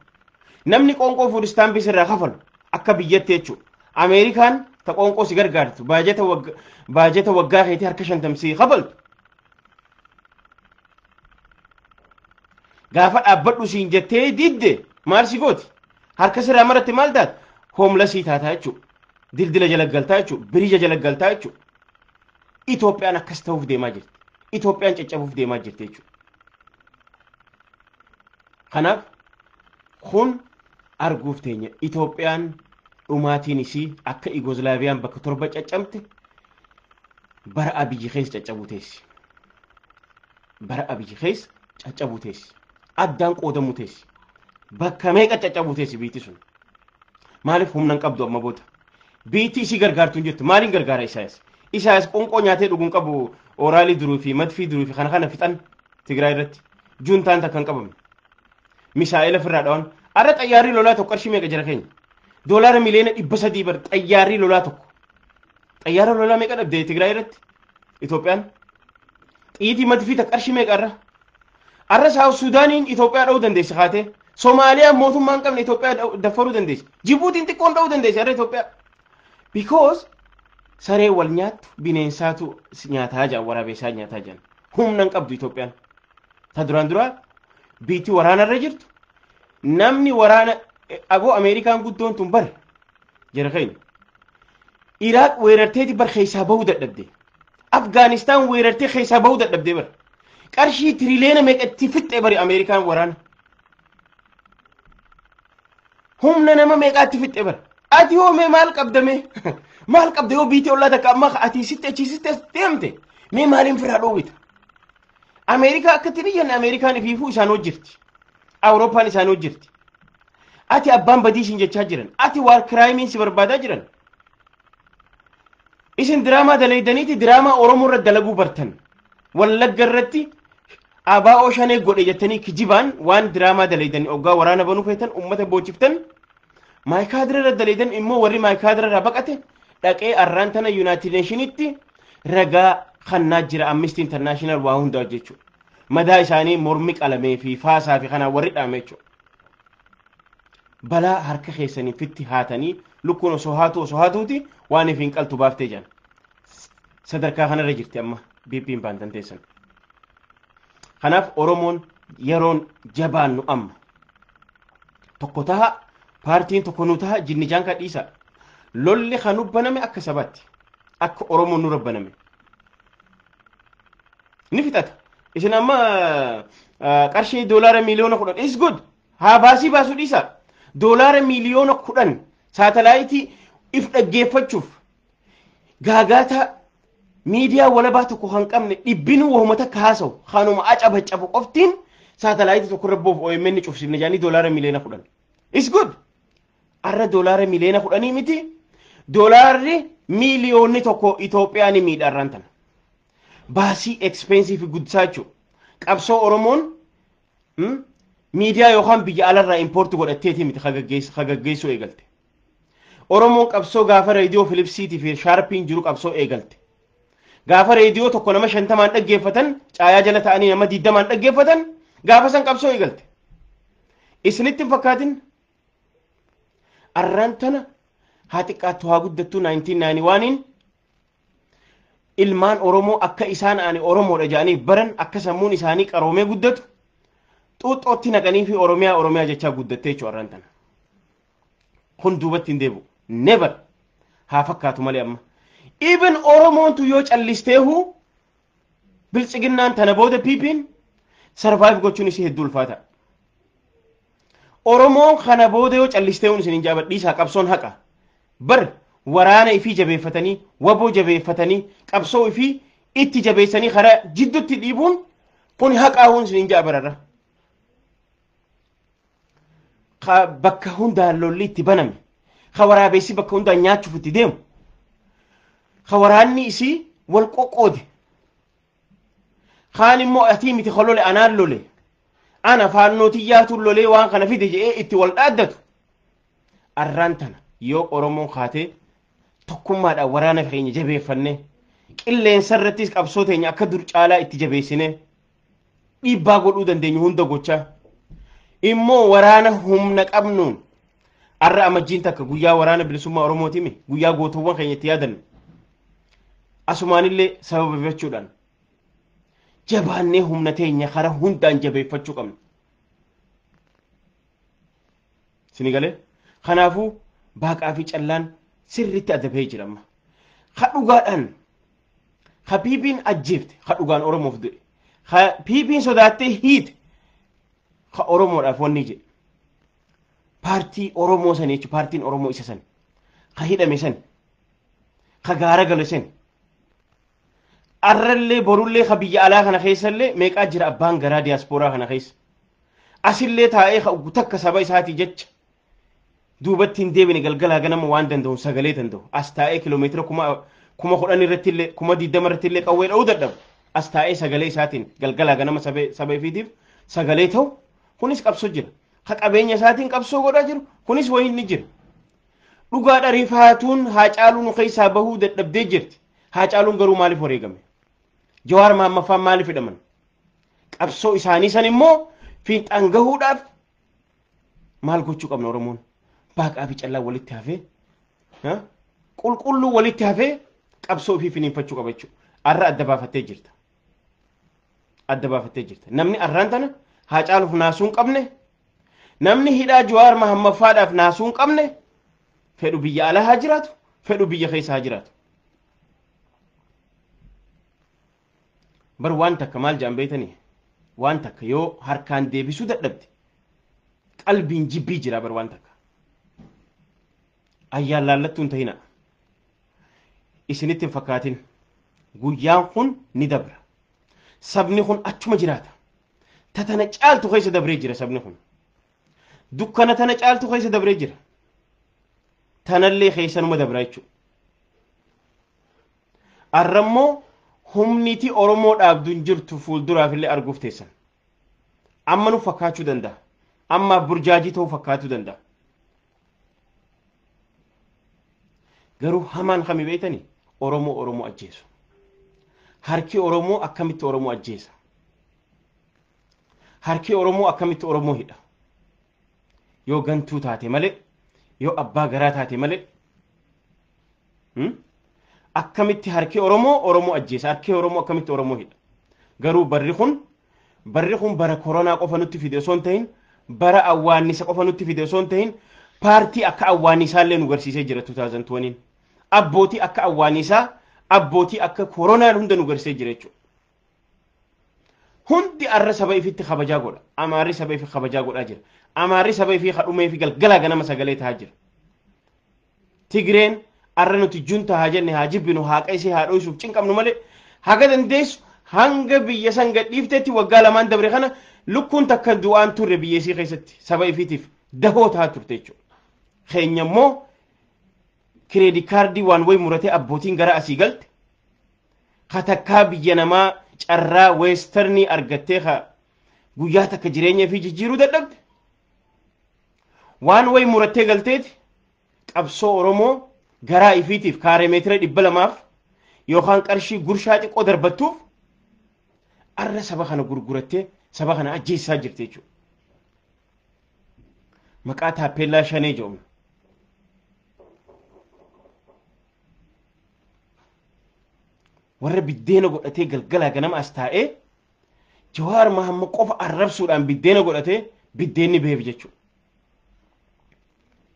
namni qoonqoo fuud istaambii sirraa kafalu akka biyyatti jechuudha Ameerikaan ta qoonqoo si gargaartu baajeta waggaa keetii harka 50 si kafaltu gaafa dhaabbadhu siin jettee didde maal si gooti harka sirraa maratti maal taata hoomlasii taataa jechuudha dildila jala galtaa jechuudha birija jala galtaa jechuudha Itoophiyaan akkas ta'uuf deemaa jirti Itoophiyaan caccabuuf deemaa jirti jechuudha kanaaf kun arguuf teenya Itoophiyaan dhumaatiin isii akka Yugoslaaviyaan bakka 7 caccamte bara Abiyyi keessa caccabuu teessi bara Abiyyi keessa caccabuu teessi addaan qoodamuu teessi bakka meeqa caccabuu teessi biitti sun maaliif humna hin qabdu amma booda biitti isii gargaartu hin jirtu maaliin gargaara Isaayas qoonqoo nyaatee dhuguun qabu oraalii duruu fi madfii duruu fi kana fixan Tigraay irratti juuntaan takka hin qabamne misaa'ila firraa dhawan arra xayyaarrii lolaa tokko qarshii meeqa jira keenya doolaara miliyoona 300 bar xayyaarrii lolaa tokko xayyaara lolaa meeqa dhabde Tigraay irratti Itoophiyaan xiyyitii madfii takka qarshii meeqa arra Saawus Suudaaniin Itoophiyaa dha'uu dandeessi kaatee Somaaliyaa mootummaa hin qabne Itoophiyaa daffaruu dandeessi Jibuutiin xiqqoon dha'uu dandeessi arra Itoophiyaa because saree wal nyaattu bineensaatu nyaataa jaan waraabessaa nyaataa jaan humna hin qabdu Itoophiyaan ta duraan duraa biitti waraanarra jirtu namni waraana agoo Ameerikaan guddoon tun bar jira keenya Iraaq weerarteeti bar keessaa bahuu dadhabde Afgaanistaan weerartee keessaa bahuu dadhabde bar qarshii tiriiliyoona meeqatti fixxee bari Ameerikaan waraana humna nama meeqaatti fixxee bar ati hoomee maal qabdame maal qabde yoo biitii ollaa takka amma ati sitte deemte mee maaliin firaa dhoowwita Ameerikaa akkatti biyyan Ameerikaan ifiifuu isaan hojjirti Awurooppaan isaan hojjirti ati abbaan badii isin jechaa jiran ati waar kiraayimiin si barbaadaa jiran isin diraamaa daleeydaniiti diraamaa Oromoo irratti dalaguu bartan Wallagga irratti abaa'oo shanee godhe jettanii kijibaan waan diraamaa daleeydanii oggaa waraana banuu feetan ummata boojiftan maayikaadira irra daleeydan immoo warri maayikaadira irraa baqate dhaqee arraan tana United Nationitti ragaa kannaa jira Amnesty International waa hundaa jechuudha madaa isaanii mormi qalamee fi faasaa fi kana warri dhaame jechuudha balaa harka keessanii fitti haatanii lukkuun osoo haatuuti waan ifiin qaltu baaftee jaan sadarkaa kanarra jirti amma BB'n baantan teessan kanaaf Oromoon yeroon jabaannu amma tokkotaha paartiin tokko nu taha jinni jaan kadhiisa lolli kanu baname akka sabatti akka oromoo nu rabbaname ni fitata isin amma qarshii doolaara miliyoona 10 is good haa baasii baasu dhiisa doolaara miliyoona 10 saatalaayitii if dhaggeeffachuuf gaagaata miidiyaa walabaa tokko kan qabne dhibbinu wahumata kaasaw kanuma acabacabu qoftiin saatalaayitii tokko rabboof OMN cufsifne jaanii doolaara miliyoona 10 is good arra doolaara miliyoona 10 miti doolaarri miliyoonni tokko Itoophiyaan miidharran tan baasii expensive gudsaachu qabsoo oromoon miidiyaa yookaan biyya alarraa import godhatteeti miti khagaggeessoo eegalte oromoon qabsoo gaafa reediyoo Philipsiitii fi Sharpiin jiru qabsoo eegalte gaafa reediyoo tokko nama 50 dhaggeeffatan caayaa jala ta'anii nama 20 dhaggeeffatan gaafa san qabsoo eegalte isinitti fakkaatin arraan tana haa xiqqaattu haa guddattu 1991 ilmaan oromoo akka isaan ani oromoodha jedhanii baran akka sammuun isaanii qaroomee guddatu xuuxxootti naqanii fi oromiyaa jechaa guddattee jechuudha arraan tana kun duubatti hin deebi'u never haa fakkaatu malee amma even oromoontu yoo callisteehu biltsiginnaan tana booda piipiin survive gochuun isii hedduu ulfaata oromoon kana booda yoo callisteehuun isin hin jaabadhiisaa qabsoon haqa bar waraana ifii jabeeffatanii waboo jabeeffatanii qabsoo ifii itti jabeessanii karaa jidduutti dhiibuun kun haqaa'uun isin hin jaabararra bakka hundaan lolli itti baname ka waraabessi bakka hundaan nyaachuuf itti deemu ka waraanni isii wal qoqqoode kaan immoo atii miti kolole anaan lole ana faannootiyyaatuu lolee waan kana fide jedhee itti wal dhaaddatu arraan tana yoo oromoon kaatee tokkummaadhaan waraana keenya jabeeffanne qilleensa irrattis qabsoo teenya akka dur caalaa itti jabeessine dhiibbaa godhuu dandeenyu hunda gochaa immoo waraana humna qabnuun arra amajjiin takka guyyaa waraana bilisummaa oromootiimi guyyaa gootuwwan keenya itti yaadanne asumaanillee sababeeffachuudhaan jabaannee humna teenya kara hundaan jabeeffachuu qabna sinigalee kanaafuu baaqaa fi callaan sirritti adabee jirama ha dhugaadhaan ha piipiin ajjeefte ha dhugaan oromoof du'e ha piipiin sodaattee hiite ha oromoodhaaf wanni jedhe paartii oromoo san jechuun paartiin oromoo isa san ha hidhame san ha gaara gale san arrallee borullee ha biyya alaa kana keessallee meeqaa jira abbaan garaa diyaaspooraa kana keessa asillee taa'ee ha takka saba isaatii jecha duubatti hin deebine galgalaa ganama waan danda'u sagalee danda'u as taa'ee kiiloomeetira kuma 10 irratti illee kuma 20 irratti illee qawwee dha'uu dadhabu as taa'ee sagalee isaatiin galgalaa ganama saba ifiitiif sagalee ta'u kunis qabsoo jira ha qabeenya isaatiin qabsoo godhaa jiru kunis wayiin ni jira dhugaadha rifaatuun Haacaaluun keessaa bahuu dadhabdee jirti Haacaaluun garuu maaliif wareegame Jawaar Mahamaffaan maaliif hidhaman qabsoo isaanii san immoo fiixaan gahuudhaaf maal gochuu qabna oromoon baaqaa fi callaa walitti hafee qulqulluu walitti hafee qabsoo fi finiinfachuu qaba jechuudha arra adda baafattee jirta namni arraan tana Haacaaluuf naasuu hin qabne namni hidhaa Jawaar Mahamaffaadhaaf naasuu hin qabne fedhu biyya alaa haa jiraatu fedhu biyya keessa haa jiraatu bar waan takka maal jedhan beeytanii waan takka yoo harkaan deebisuu dadhabde qalbiin jibbii jira bar waan takka ayyaan laallattuun ta'ina isinitti hin fakkaatin guyyaan kun ni dabra sabni kun achuma jiraata tatana caaltu keessa dabree jira sabni kun dukkana tana caaltu keessa dabree jira tanallee keessanuma dabraa jechuudha arrammoo humniti oromoo dhaabduun jirtu fuulduraaf illee arguuf teessan amma nu fakkaachuu danda'a amma burjaajii ta'uu fakkaachuu danda'a garuu hamaan kami beeytanii oromoo ajjeesu harki oromoo akkamitti oromoo ajjeesa harki oromoo akkamitti oromoo hidha yoo gantuu taate malee yoo abbaa garaa taate malee akkamitti harki oromoo ajjeesa harki oromoo akkamitti oromoo hidha garuu barri kun bara koronaa qofa nutti fide osoo hin ta'in bara awwaannisa qofa nutti fide osoo hin ta'in paartii akka awwaannisaa illee nu garsiisee jira 2020 abbootii akka awwaannisaa abbootii akka koronaan hunda nu garsiisee jira jechuudha. Hundi arra saba ifitti kabajaa godha. Amaarri saba ifi kabajaa godhaa jira. Amaarri saba ifi hadhumee fi galgala ganama sagalee tahaa jira. Tigreen arra nuti junta haa jenne haa jibbinu haa qaysee haa dhoysuuf cinqabnu malee haga dandeessu hanga biyya san gadhiiftetti waggaa lamaan dabre kana lukkuun takka du'aan turre biyyeesii keessatti saba ifiitiif dahoo tahaa turte jechuudha. Keenya immoo kireedii kaardii waan wayi muratee abbootiin gara asii galte katakkaa biyya namaa carraa weestarnii argattee guyyaa takka jireenya fi jijjiiruu dadhabde waan wayi murattee galteeti qabsoo Oromoo garaa ifiitiif kaaree meetira 200 yookaan qarshii gurshaa xiqqoo darbattuuf arra saba kana gurgurattee saba kana ajjeessaa jirti jechuudha. Maqaa taappellaa shanee jedhamu. Warra biddeena godhatee galgala ganama as taa'ee Jawaar Mahammad qofa arrabsuudhaan biddeena godhatee biddeenni beef jechuudha.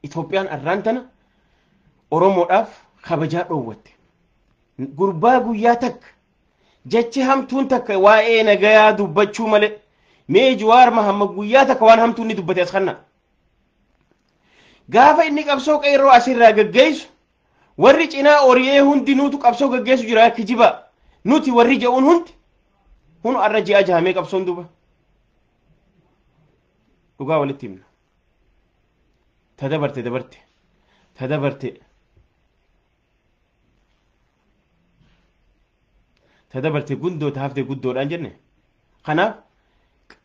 Itoophiyaan arraan tana Oromoodhaaf kabajaa dhoowwatte. Gurbaa guyyaa takka jechi hamtuun takka waa'ee nagayaa dubbachuu malee mee Jawaar Mahammad guyyaa takka waan hamtuun ni dubbate as kanna. Gaafa inni qabsoo qeerroo asirraa gaggeessu warri cinaa oriyee hundi nutu qabsoo gaggeessu jira akka jiba nuti warri je'uun hundi hunu arra ji'a jahamee qabsoon duba dhugaa walitti himna tadabarte gundoo taafte guddoodhaan jenne kanaaf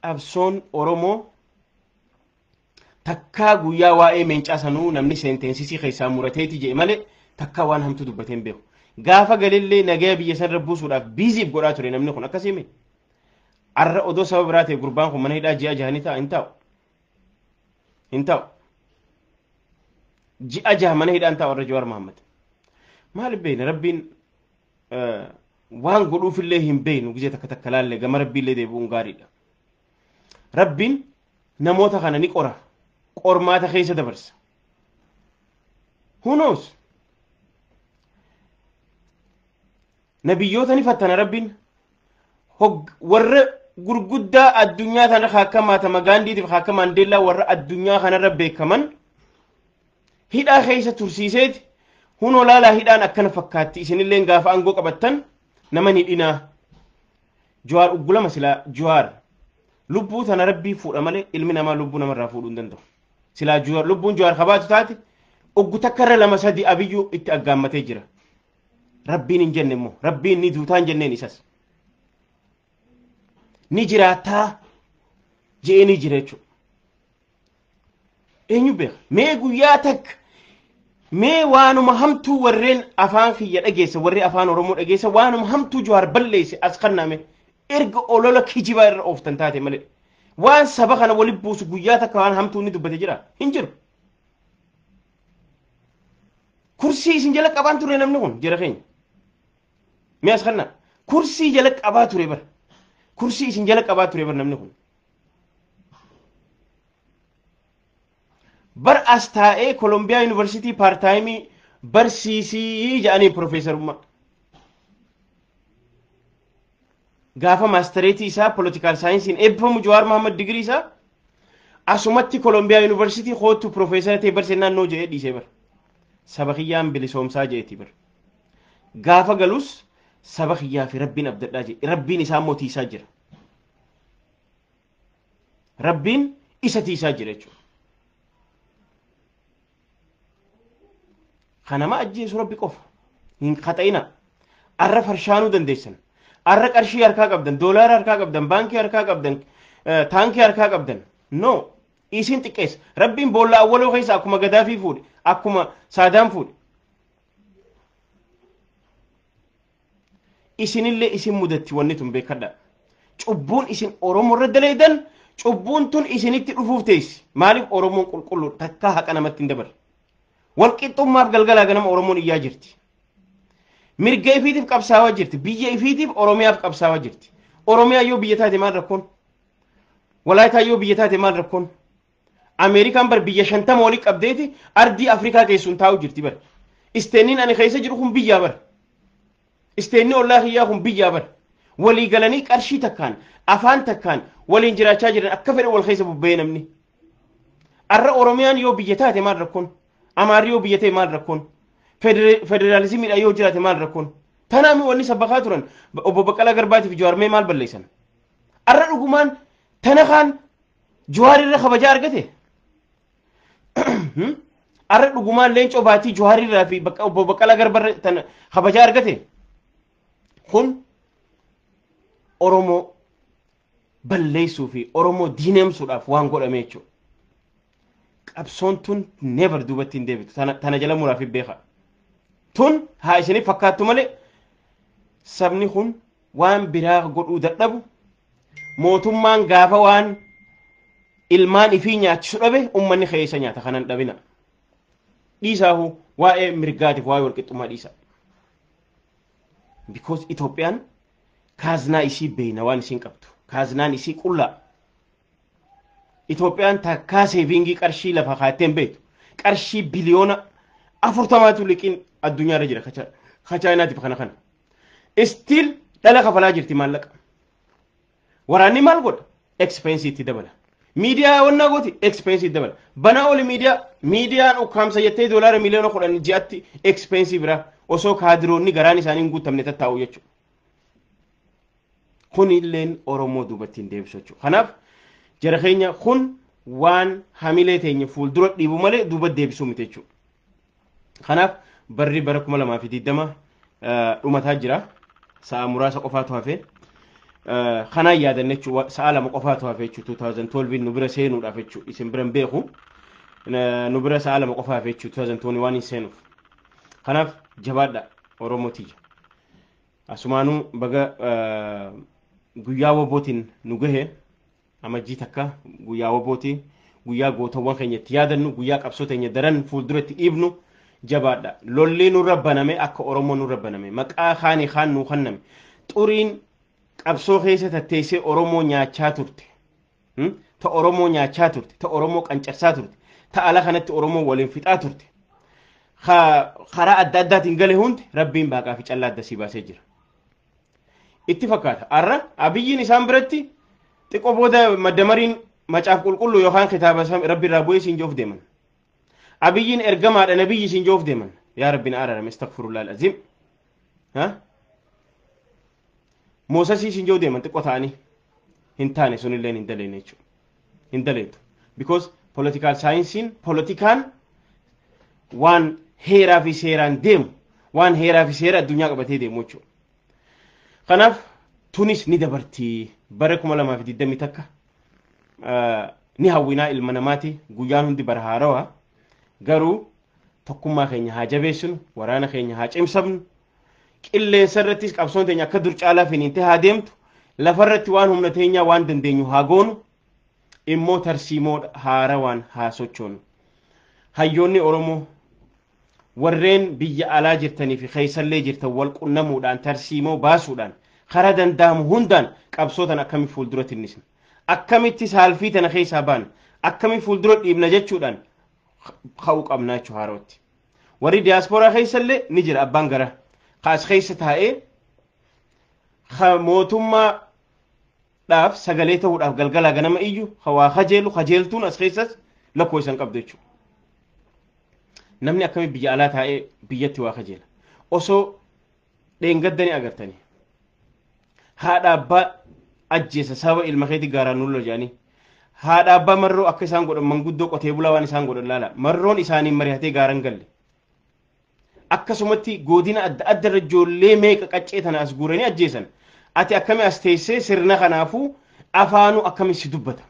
qabsoon Oromoo takkaa guyyaa waa'ee meencaa sanuu namni seentensisii keessaa murateeti jedhe malee takka waan hamtu dubbateen beeku gaafa galillee nagaya biyya san rabbuusuudhaaf biiziif godhaa ture namni kun akkasii arra odoo sababa biraa ta'e gurbaan kun mana hidhaa ji'a jahanii ta'a hin ta'u ji'a jaha mana hidhaan ta'a warra Jawaar Mahammad maal beekna rabbiin waan godhuufillee hin beeknu gizee takka takka laallee gama rabbiillee deebi'uun gaariidha. Rabbiin namoota kana ni qora qormaata keessa dabarsa. Who knows? Nabiyyoota ni fattana rabbiin warra gurguddaa addunyaa kana akka Mahatma Gaandhiitiif akka Mandeellaa warra addunyaa kanarra beekaman hidhaa keessa tursiiseeti hunoo laalaa hidhaan akkana fakkaatti isinillee gaafa aangoo qabattan nama ni dhinaa Jawaar uggulama silaa Jawaar lubbuu tana rabbii fuudha malee ilmi namaa lubbuu namarraa fuudhuu hin danda'u silaa Jawaar lubbuun Jawaar kabaatu taate oggu takkarra lama sadi abiyyuu itti aggaammatee jira rabbiin hin jenne immoo rabbiin ni duutaan jenneen isas ni jiraataa je'ee ni jira jechuudha eenyu beeka mee guyyaa takka mee waanuma hamtuu warreen afaan kiyya dhageessa warri afaan Oromoo dhageessa waanuma hamtuu Jawaar balleesse as kanname erga olola kijibaa irra ooftan taate malee waan saba kana wali buusu guyyaa takka waan hamtuu ni dubbate jira hin jiru kursii isin jala qabaan ture namni kun jira keenya mee as kanna kursii jala qabaa ture bar kursii isin jala qabaa ture bar namni kun bar as taa'ee Columbia University part time barsiisii jedhanii profeesarummaa gaafa maastereetii isaa political science eebbifamu Jawaar Mahammad digrii isaa asumatti Columbia University kootu profeesara ta'e barsiisee naannoo jedhee dhiisee bar saba kiyyaan bilisoomsaa jedheeti bar gaafa galus saba kiyyaa fi rabbiin abdadhaa jedhe rabbiin isaa mootii isaa jira rabbiin isa tiisaa jira jechuudha kanama ajjeesu rabbi qofa hin qaxayina arra farshaanuu dandeessan arra qarshii harkaa qabdan doolaara harkaa qabdan baankii harkaa qabdan taankii harkaa qabdan no isin xiqqeessa rabbiin boolla awwaloo keessa akkuma Gadaafii fuudhe akkuma Saadaam fuudhe isinillee isin mudatti wanni tun beekadha cubbuun isin Oromoo irra daleedan cubbuun tun isinitti dhufuuf teessi maaliif Oromoon qulqulluu takka haqa namatti hin dabarre walqixxummaaf galgalaa ganama Oromoon iyyaa jirti mirga ifiitiif qabsaawaa jirti biyya ifiitiif Oromiyaaf qabsaawaa jirti Oromiyaa yoo biyya taate maal rakkoon Walaayitaa yoo biyya taate maal rakkoon Ameerikaan bar biyya 50 olii qabdeeti ardii Afrikaa keessuun taa'u jirti bar. Isteenniin ani keessa jiru kun biyyaa bar. Isteenni ollaa kiyyaa kun biyyaa bar. Walii galanii qarshii takkaan afaan takkaan waliin jiraachaa jiran akka fedhe wal keessa bubbee namni. Arra Oromiyaan yoo biyya taate maal rakkoon? Amaarri yoo biyya ta'e maal rakkoon? Federaalizimiidha yoo jiraate maal rakkoon? Tanaami wanni sabbakaa turan obbo Baqqalaa Garbaatiif Jawaarmee maal balleessan? Arra dhugumaan tana kaan Jawaarirra kabajaa argate? Arra dhugumaan Leencoo Baatii Jawaarirraa fi obbo Baqqalaa Garbarra tana kabajaa argate? Kun Oromoo balleessuu fi Oromoo diineemsuudhaaf waan godhame jechuudha. Qabsoon tun never duubatti hin deebitu. Tana jala muraaf beeka. Tun haa isiniif fakkaattu malee sabni kun waan biraa godhuu dadhabu mootummaan gaafa waan ilmaan ifii nyaachisu dhabe ummanni keessa nyaata kanan dhabina. Dhiisaahu waa'ee mirgaatiif waa'ee walqixxummaa dhiisa. Because Itoophiyaan kaaznaa isii beeyna waan isiin qabdu. Kaaznaan isii qullaa. Itoophiyaan takkaa seevingii qarshii lafa kaatteen beektu. Qarshii biliyoona 40 liqiin addunyaarra jira Chaayinaatiif kana kana. Still dhala kafalaa jirti maallaqa. Waraanni maal godha? Expense itti dabala. Miidiyaa wannaa gooti expense itti dabala. Banaa oli miidiyaan ukkaamsa jettee doolaara miliyoona 10 ji'atti expense biraa osoo kaadiroonni garaan isaanii hin guutamne tattaa'u jechuudha. Kun illeen Oromoo duubatti hin deebisu jechuudha. Kanaaf jara keenya kun waan hamilee teenya fuuldura dhiibu malee duuba deebisuu miti jechuudha. Kanaaf barri bara 2020 dhumataa jira. Sa'a muraasa qofaatu hafe. Kanaan yaadanne jechuudha sa'a lama qofaatu hafe jechuudha 2012 nu bira seenuudhaaf jechuudha. Isin biran beeku nu bira sa'a lama qofa hafe jechuudha 2021 hin seenuuf. Kanaaf jabaadha Oromootiija. Asumaanuu baga guyyaa wabootiin nu gahe amajjii takka guyyaa wabootii guyyaa gootawwan keenya itti yaadannu guyyaa qabsoo teenya daran fuulduratti dhiibnu jabaadha. Lolli nurra baname akka Oromoo nurra baname maqaa kaanii kaan nuu kenname xuriin qabsoo keessa tatteessee Oromoo nyaachaa turte. Ta Oromoo nyaachaa turte, ta Oromoo qancarsaa turte, ta ala kanatti Oromoo waliin fixaa turte. Karaa adda addaatiin gale hundi Rabbiin baaqaa fi callaa adda sii baasee jira. Itti fakkaata. Arra abiyyiin isaan biratti xiqqoo booda maddamariin macaaf qulqulluu yookaan kitaaba Rabbi irraa bu'ee siin joof deeman. Abiyyiin ergamaadha nabiyyi siin joof deeman. Yaa Rabbiin araarame astaghfirullah al-azim. Moosasii siin joof deeman xiqqoo ta'anii hin taane sunilleen hin daleene jechuudha. Hin daleetu. Because political science politikaan waan heeraa fi seeraan deemu waan heeraa fi seera addunyaa qabatee deemu jechuudha. Kanaaf tunis ni dabartii bara 2020 takka ni hawwinaa ilma namaati guyyaan hundi bara haarawaa garuu tokkummaa keenya haa jabeessinu waraana keenya haa cimsabnu qilleensa irrattis qabsoon teenya akka dur caalaa finiintee haa deemtu lafarratti waan humna teenyaa waan dandeenyu haa goonu immoo tarsiimoo haarawaan haa sochoonu. Hayyoonni Oromoo warreen biyya alaa jirtanii fi keessallee jirtan wal qunnamuudhaan tarsiimoo baasuudhaan karaa danda'amu hundaan qabsootan akkami fuulduratti innisna akkamitti saalfii tana keessaa baana akkami fuuldura dhiibna jechuudhaan ka'uu qabnaa jechuu haarootti. Warri diyaaspooraa keessallee ni jira abbaan gara kaas keessa taa'ee mootummaadhaaf sagalee ta'uudhaaf galgalaa ganama iyyu waa kajeeltuun as keessas lakkoo isan qabdu jechuudha. Namni akkami biyya alaa taa'ee biyyatti waa kajeela osoo dheengaddanii agartanii haadha abbaa ajjeesa sababa ilma keetii gaaraan nulla jedhanii haadha abbaa marroo akka isaan godhan manguddoo qotee bulaa waan isaan godhan laala marroon isaanii mari'atee gaaraan galle akkasumatti godina adda adda irra ijoollee meeqa qaccee tana as guuranii ajjeesan ati akkami as teessee sirna kanaafuu afaanuu akkami si dubbata.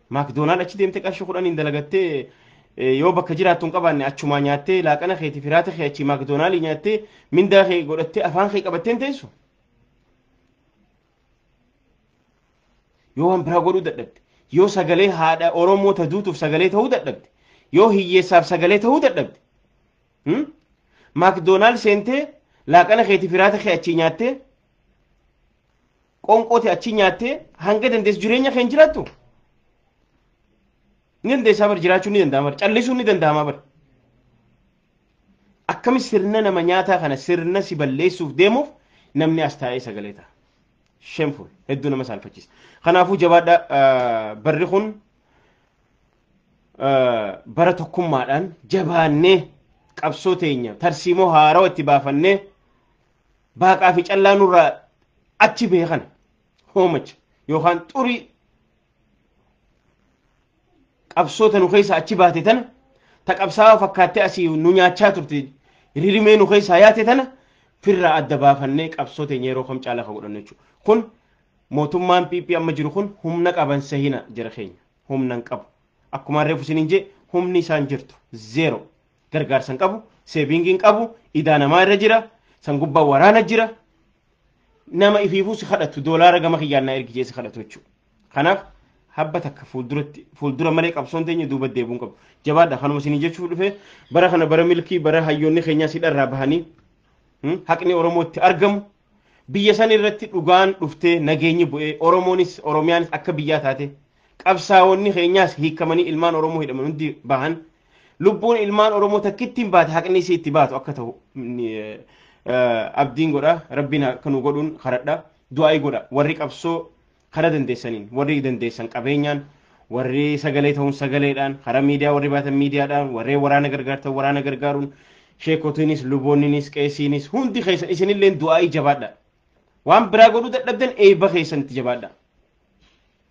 Maakdoonaald achi deemtee qarshii 10 dalagattee yoo bakka jiraattu hin qabaanne achumaa nyaattee laaqana keetii firaata kee achi maakdoonaaldii nyaattee mindaa kee godhattee afaan kee qabatteen teessu. Yoo waan biraa godhuu dadhabde yoo sagalee haadha Oromoo taduutuuf sagalee ta'uu dadhabde yoo hiyyeessaaf sagalee ta'uu dadhabde maakdoonaald seentee laaqana keetii firaata kee achi nyaattee qonqoote achi nyaattee hanga dandeessu jireenya kee hin jiraattu. dandeessaa bar jiraachuu ni danda'ama bar callisuun ni danda'ama bar akkami sirna nama nyaataa kana sirna si balleessuuf deemuuf namni as taa'ee sagalee ta'a shameful hedduu nama saalfachiisa kanaafuu jabaadha barri kun bara tokkummaadhaan jabaannee qabsoo teenya tarsiimoo haarawaa itti baafannee baaqaa fi callaa nurraa achi beekan hoomacha yookaan xurii qabsoota nu keessa achi baate tana ta qabsaa'aa fakkaattee asii nu nyaachaa turte ririmee nu keessa yaate tana firraa adda baafannee qabsoo teenya yeroo kam caalaa ka godhannu jechuudha kun mootummaan PP amma jiru kun humna qaban sahina jira keenya humnan qabu akkuma reefu isiniin jee humni isaan jirtu zero gargaarsan qabu seebingiin qabu idaa namaa irra jira san gubbaa waraana jira nama ifiifuu si kadhatu doolaara gama kiyyaannaa ergijee si kadhatu jechuudha kanaaf habba takka fuuldura malee qabsoon teenya duuba deebuun qabu jabaadha kanuma isinii jechuu dhufe bara kana bara milkii bara hayyoonni keenyaa si dharraa bahanii haqni oromootti argamu biyya san irratti dhugaan dhuftee nageenyi bu'ee oromoonis oromiyaanis akka biyyaa taate qabsaa'onni keenyaas hiikamanii ilmaan oromoo hidhaman hundi bahan lubbuun ilmaan oromoo takkittiin baate haqni isii itti baatu akka ta'u abdiin godha rabbiin akka nu godhuun kadhadha du'aa'ii godha warri qabsoo kara dandeessaniin warri dandeessan qabeenyaan warri sagalee ta'uun sagaleedhaan kara miidiyaa warri baatan miidiyaadhaan warri waraana gargaartan waraana gargaaruun sheekotiinis luboonninis qeesiinis hundi keessan isinillee du'aa'ii jabaadha waan biraa godhuu dadhabdan eebba keessanitti jabaadha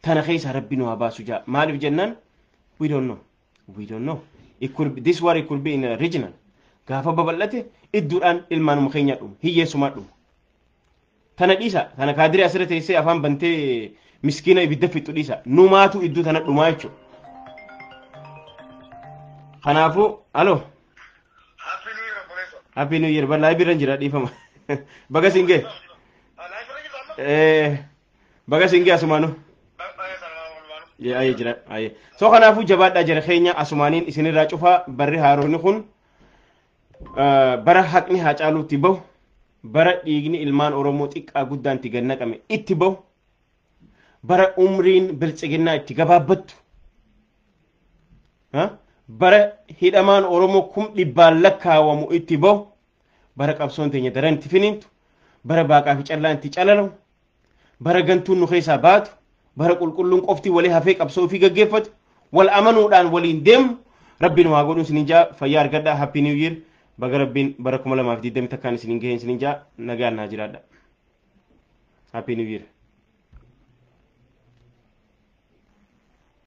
tana keessa rabbi nu haa baasu jaa maaliif jennaan we don't know this war it could be in a regional gaafa babal'ate idduudhaan ilmaanuma keenya dhumu hiyyeessumaa dhumu tana dhiisa tana kaadirii asirra teessee afaan bantee miskiina ibidda fixu dhiisa numaatu idduu tana dhumaa jechuudha kanaafuu alo happy new year balaa birran jira dhiifama baga singee baga singee asumaanu ayee jira ayee soo kanaafuu jabaadhaa jira keenya asumaaniin isinirraa cufaa barri haaroonni kun bara haqni haa caaluutti bahu bara dhiigni ilmaan oromoo xiqqaa guddaan itti gannaqame itti bahu bara umriin biltsiginnaa itti gabaabbattu bara hidhamaan oromoo kum dhibbaan lakkaawamu itti bahu bara qabsoon teenya daran itti finiintu bara baaqaa fi callaan itti calalamu bara gantuun nu keessaa baatu bara qulqulluun qofti walii hafee qabsoo fi gaggeeffatu wal amanuudhaan waliin deemnu rabbiin waa godhuun isinin jaa fayyaa argadhaa happy new year baga rabbiin bara 2020 takkaan isinin gaheen isinin jaa nagaan naa jiraadha happy new year